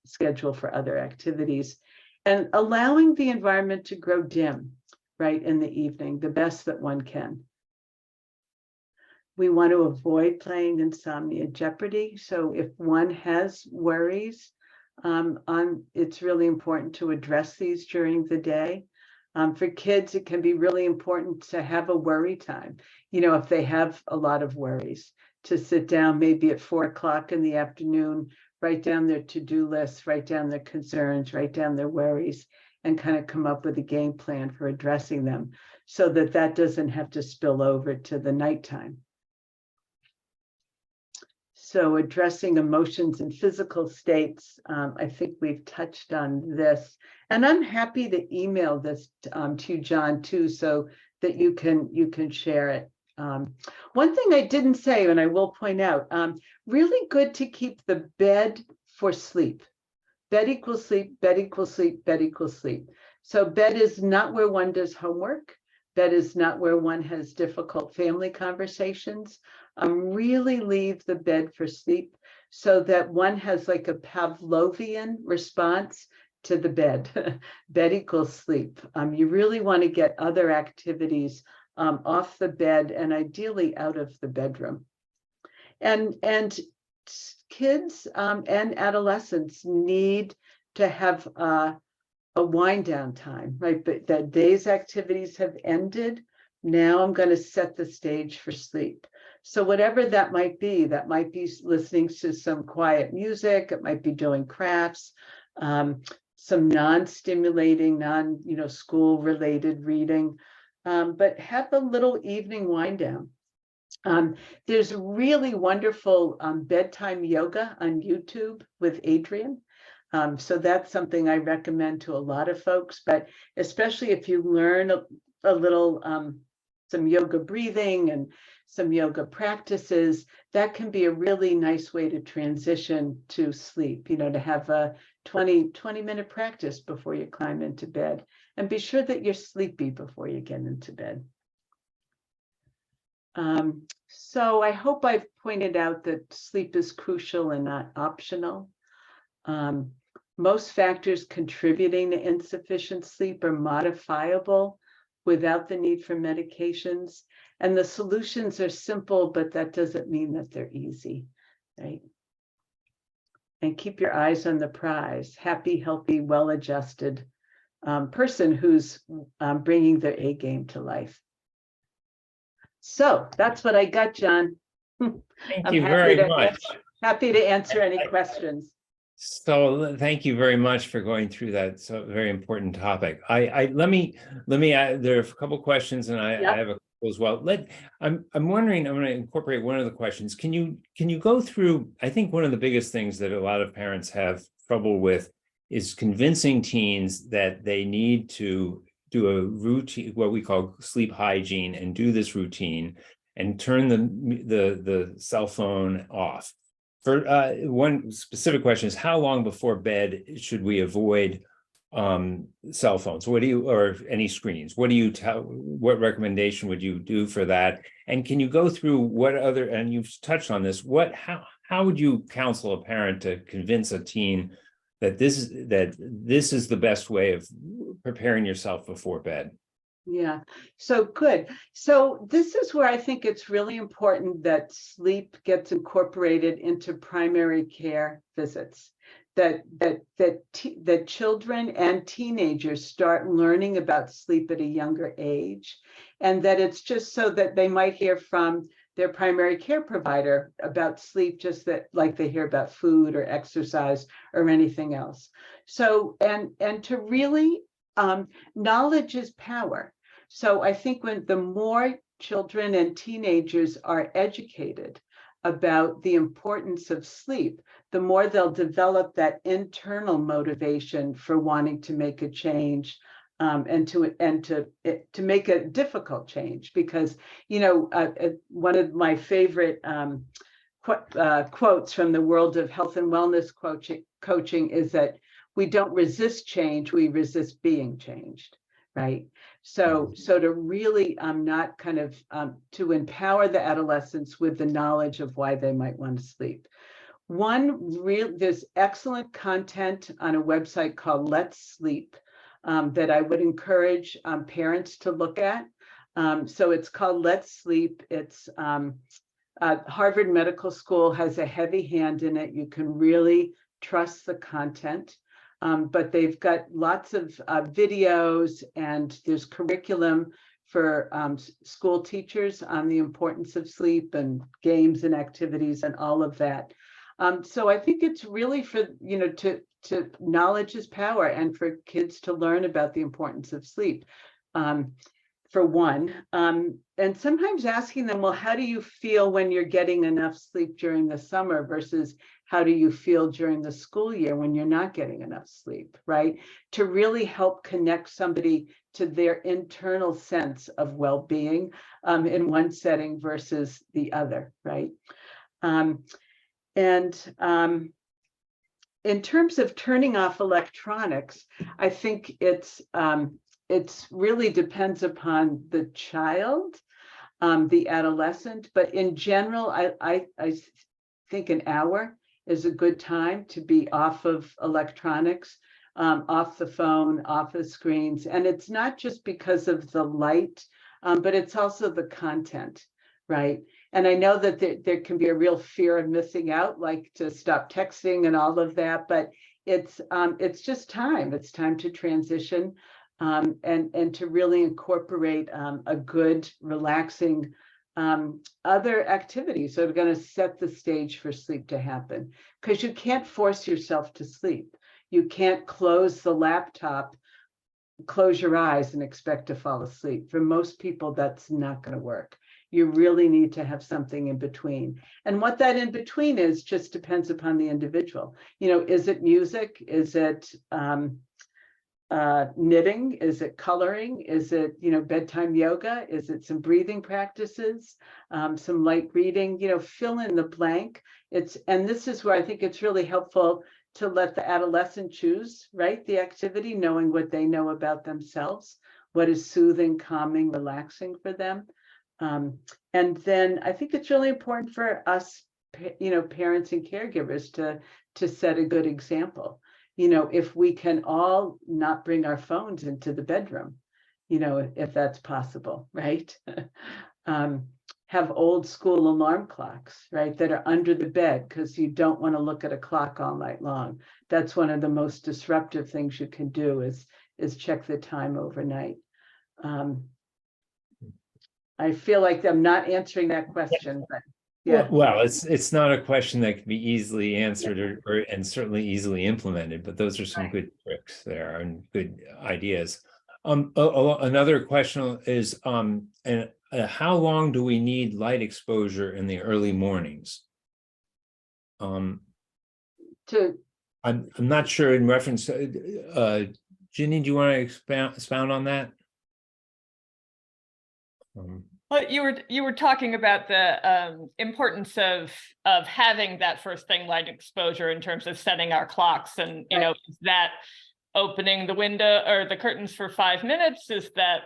schedule for other activities and allowing the environment to grow dim, right, in the evening, the best that one can. We want to avoid playing insomnia jeopardy. So if one has worries, it's really important to address these during the day. For kids, it can be really important to have a worry time. You know, if they have a lot of worries, to sit down maybe at 4 o'clock in the afternoon, write down their to-do lists, write down their concerns, write down their worries, and kind of come up with a game plan for addressing them so that that doesn't have to spill over to the nighttime. So addressing emotions and physical states, I think we've touched on this. And I'm happy to email this to you, John, too, so that you can share it. One thing I didn't say, and I will point out, really good to keep the bed for sleep. Bed equals sleep, bed equals sleep, bed equals sleep. So bed is not where one does homework. Bed is not where one has difficult family conversations. Really leave the bed for sleep so that one has like a Pavlovian response to the bed. Bed equals sleep. You really want to get other activities off the bed and ideally out of the bedroom. And kids and adolescents need to have a wind down time, right? But the day's activities have ended. Now I'm going to set the stage for sleep. So whatever that might be listening to some quiet music. It might be doing crafts, some non-stimulating, school related reading, but have a little evening wind down. There's really wonderful bedtime yoga on YouTube with Adrian. So that's something I recommend to a lot of folks, but especially if you learn a little, some yoga breathing and some yoga practices, that can be a really nice way to transition to sleep, to have a 20-minute practice before you climb into bed, and be sure that you're sleepy before you get into bed. So I hope I've pointed out that sleep is crucial and not optional. Most factors contributing to insufficient sleep are modifiable without the need for medications. And the solutions are simple, but that doesn't mean that they're easy, right? And keep your eyes on the prize. Happy, healthy, well-adjusted person who's bringing their A game to life. So that's what I got, John. Thank you very much. Happy to answer any questions. So thank you very much for going through that so very important topic. Let me there are a couple questions, and I have a couple as well. I'm wondering, I'm going to incorporate one of the questions. Can you go through, I think one of the biggest things that a lot of parents have trouble with is convincing teens that they need to do a routine, what we call sleep hygiene, and do this routine and turn the cell phone off. For one specific question is, how long before bed should we avoid cell phones? Or any screens? What recommendation would you do for that? And can you go through what other, and you've touched on this, how would you counsel a parent to convince a teen that this is the best way of preparing yourself before bed? Yeah, so good. So this is where I think it's really important that sleep gets incorporated into primary care visits, that children and teenagers start learning about sleep at a younger age, and that it's just so that they might hear from their primary care provider about sleep, just that like they hear about food or exercise or anything else. So, and to really, knowledge is power. So I think when the more children and teenagers are educated about the importance of sleep, the more they'll develop that internal motivation for wanting to make a change, and to make a difficult change. Because one of my favorite quotes from the world of health and wellness coaching is that we don't resist change, we resist being changed, right? So to really not kind of to empower the adolescents with the knowledge of why they might want to sleep. There's excellent content on a website called Let's Sleep that I would encourage parents to look at. So it's called Let's Sleep. It's Harvard Medical School has a heavy hand in it. You can really trust the content. But they've got lots of videos, and there's curriculum for school teachers on the importance of sleep, and games and activities and all of that. So I think it's really for, to knowledge is power, and for kids to learn about the importance of sleep, for one. And sometimes asking them, well, how do you feel when you're getting enough sleep during the summer versus how do you feel during the school year when you're not getting enough sleep, right? To really help connect somebody to their internal sense of well-being in one setting versus the other, right? In terms of turning off electronics, I think it's really depends upon the child, the adolescent, but in general, I think an hour is a good time to be off of electronics, off the phone, off the screens. And it's not just because of the light, but it's also the content, right? And I know that there can be a real fear of missing out, like to stop texting and all of that, but it's just time. It's time to transition, and to really incorporate a good, relaxing other activities that are going to set the stage for sleep to happen. Because you can't force yourself to sleep. You can't close the laptop, close your eyes, and expect to fall asleep. For most people, that's not going to work. You really need to have something in between. And what that in between is just depends upon the individual. Is it music? Is it knitting? Is it coloring? Is it, bedtime yoga? Is it some breathing practices, some light reading? Fill in the blank. And this is where I think it's really helpful to let the adolescent choose, right? The activity, knowing what they know about themselves, what is soothing, calming, relaxing for them. And then I think it's really important for us, parents and caregivers to set a good example. If we can all not bring our phones into the bedroom, if that's possible, right? Have old school alarm clocks, right, that are under the bed because you don't want to look at a clock all night long. That's one of the most disruptive things you can do is check the time overnight. I feel like I'm not answering that question, but yeah. Well, it's not a question that can be easily answered and certainly easily implemented, but those are some good tricks there and good ideas. Another question is, how long do we need light exposure in the early mornings? I'm not sure in reference. Ginny, do you want to expound on that? Well, you were talking about the importance of having that first thing, light exposure, in terms of setting our clocks, and is that opening the window or the curtains for 5 minutes? Is that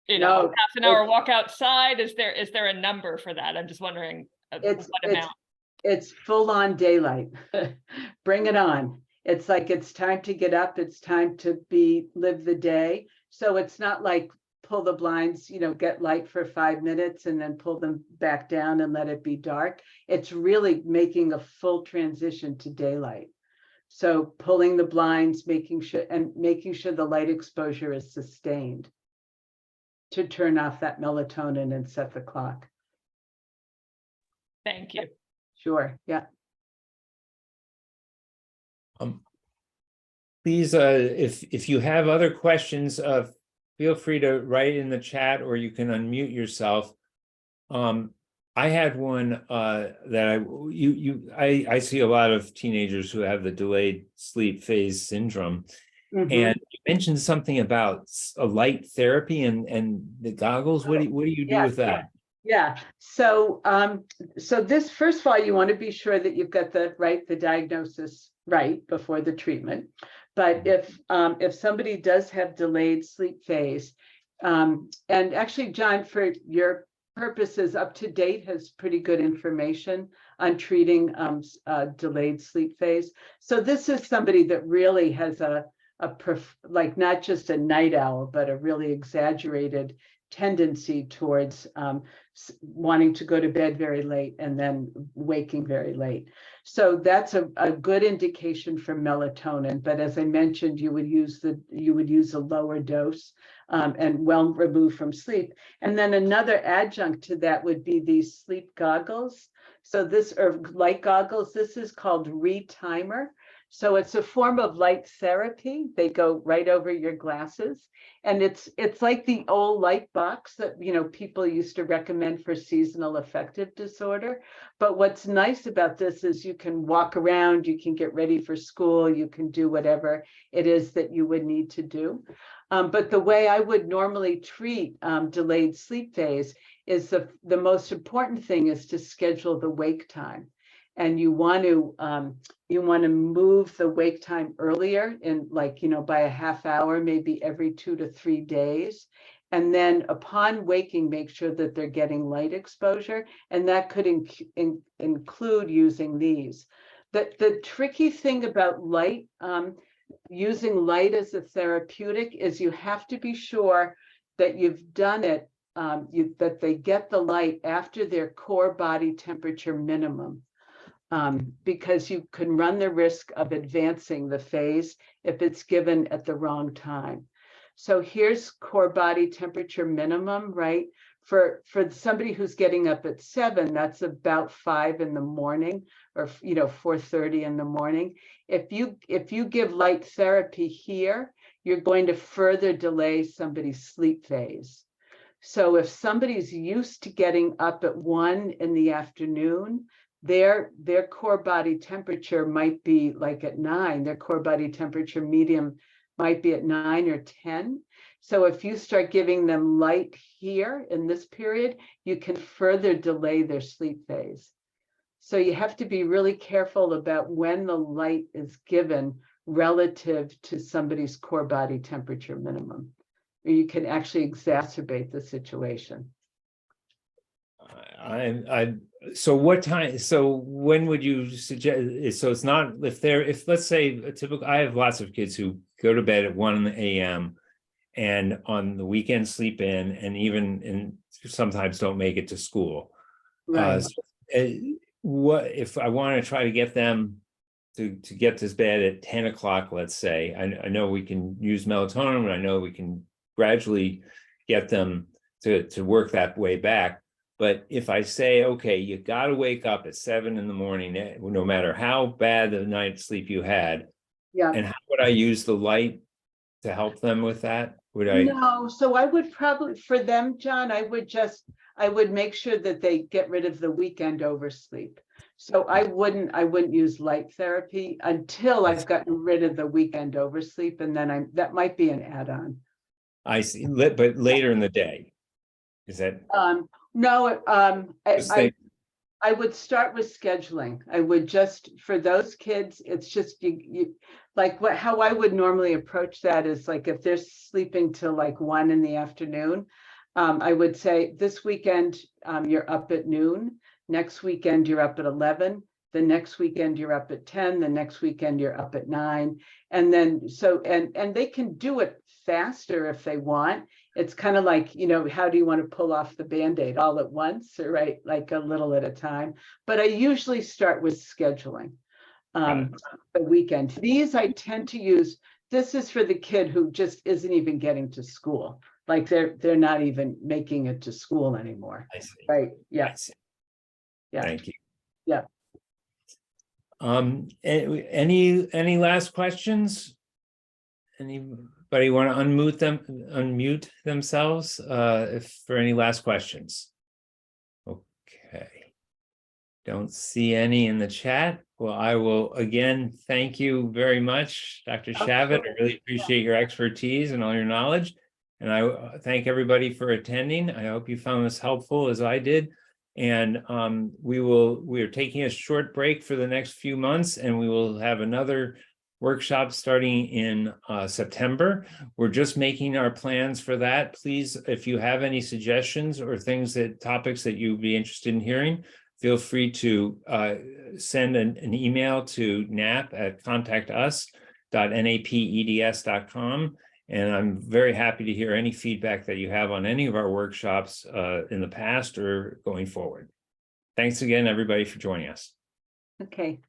half an hour walk outside? Is there a number for that? I'm just wondering what amount. It's full on daylight. Bring it on. It's like it's time to get up. It's time to live the day. So it's not like pull the blinds, get light for 5 minutes and then pull them back down and let it be dark. It's really making a full transition to daylight. So pulling the blinds, making sure the light exposure is sustained to turn off that melatonin and set the clock. Thank you. Sure. Yeah. Please, if you have other questions, feel free to write in the chat, or you can unmute yourself. I had one that I see a lot of teenagers who have the delayed sleep phase syndrome. Mm-hmm. And you mentioned something about a light therapy and the goggles. What do you do with that? Yeah. So this, first of all, you want to be sure that you've got the diagnosis right before the treatment. But if somebody does have delayed sleep phase, and actually, John, for your purposes, Up to Date has pretty good information on treating delayed sleep phase. So this is somebody that really has like not just a night owl, but a really exaggerated tendency towards wanting to go to bed very late and then waking very late. So that's a good indication for melatonin. But as I mentioned, you would use a lower dose and well removed from sleep. And then another adjunct to that would be these sleep goggles. So this are light goggles. This is called retimer. So it's a form of light therapy. They go right over your glasses. And it's like the old light box that people used to recommend for seasonal affective disorder. But what's nice about this is you can walk around, you can get ready for school, you can do whatever it is that you would need to do. But the way I would normally treat delayed sleep phase is the most important thing is to schedule the wake time. And you want to move the wake time earlier in by a half hour, maybe every 2 to 3 days. And then upon waking, make sure that they're getting light exposure. And that could include using these. The tricky thing about light, using light as a therapeutic, is you have to be sure that you've done it, that they get the light after their core body temperature minimum. Because you can run the risk of advancing the phase if it's given at the wrong time. So here's core body temperature minimum, right? For somebody who's getting up at 7, that's about 5 in the morning, or 4:30 in the morning. If you give light therapy here, you're going to further delay somebody's sleep phase. So if somebody's used to getting up at 1 in the afternoon, their core body temperature might be like at 9. Their core body temperature medium might be at 9 or 10. So if you start giving them light here in this period, you can further delay their sleep phase. So you have to be really careful about when the light is given relative to somebody's core body temperature minimum, or you can actually exacerbate the situation. So what time, so when would you suggest, so it's not, if let's say a typical, I have lots of kids who go to bed at 1 a.m. and on the weekend sleep in, and even sometimes don't make it to school. Right. What if I want to try to get them to get to bed at 10 o'clock, let's say? I know we can use melatonin, and I know we can gradually get them to work that way back. But if I say, okay, you got to wake up at 7 in the morning, no matter how bad the night's sleep you had, Yeah. and how would I use the light to help them with that? Would I? No, so I would probably, for them, John, I would make sure that they get rid of the weekend oversleep. So I wouldn't use light therapy until I've gotten rid of the weekend oversleep, and then that might be an add-on. I see, but later in the day, is that? No, I would start with scheduling. I would just, for those kids, it's just you like how I would normally approach that is like if they're sleeping till like 1 in the afternoon, I would say this weekend you're up at noon, next weekend you're up at 11, the next weekend you're up at 10, the next weekend you're up at 9, and then and they can do it faster if they want. It's kind of like, how do you want to pull off the Band-Aid all at once, or right, like a little at a time? But I usually start with scheduling the weekend. These I tend to use, this is for the kid who just isn't even getting to school. Like they're not even making it to school anymore. I see. Right. Yeah. Yeah. Thank you. Yeah. Any last questions? Anybody want to unmute themselves if for any last questions? Okay. Don't see any in the chat. Well, I will again thank you very much, Dr. Chabot. I really appreciate your expertise and all your knowledge. And I thank everybody for attending. I hope you found this helpful as I did. And we are taking a short break for the next few months, and we will have another workshop starting in September. We're just making our plans for that. Please, if you have any suggestions or topics that you'd be interested in hearing, feel free to send an email to nap@contactus.napeds.com. And I'm very happy to hear any feedback that you have on any of our workshops in the past or going forward. Thanks again, everybody, for joining us. Okay.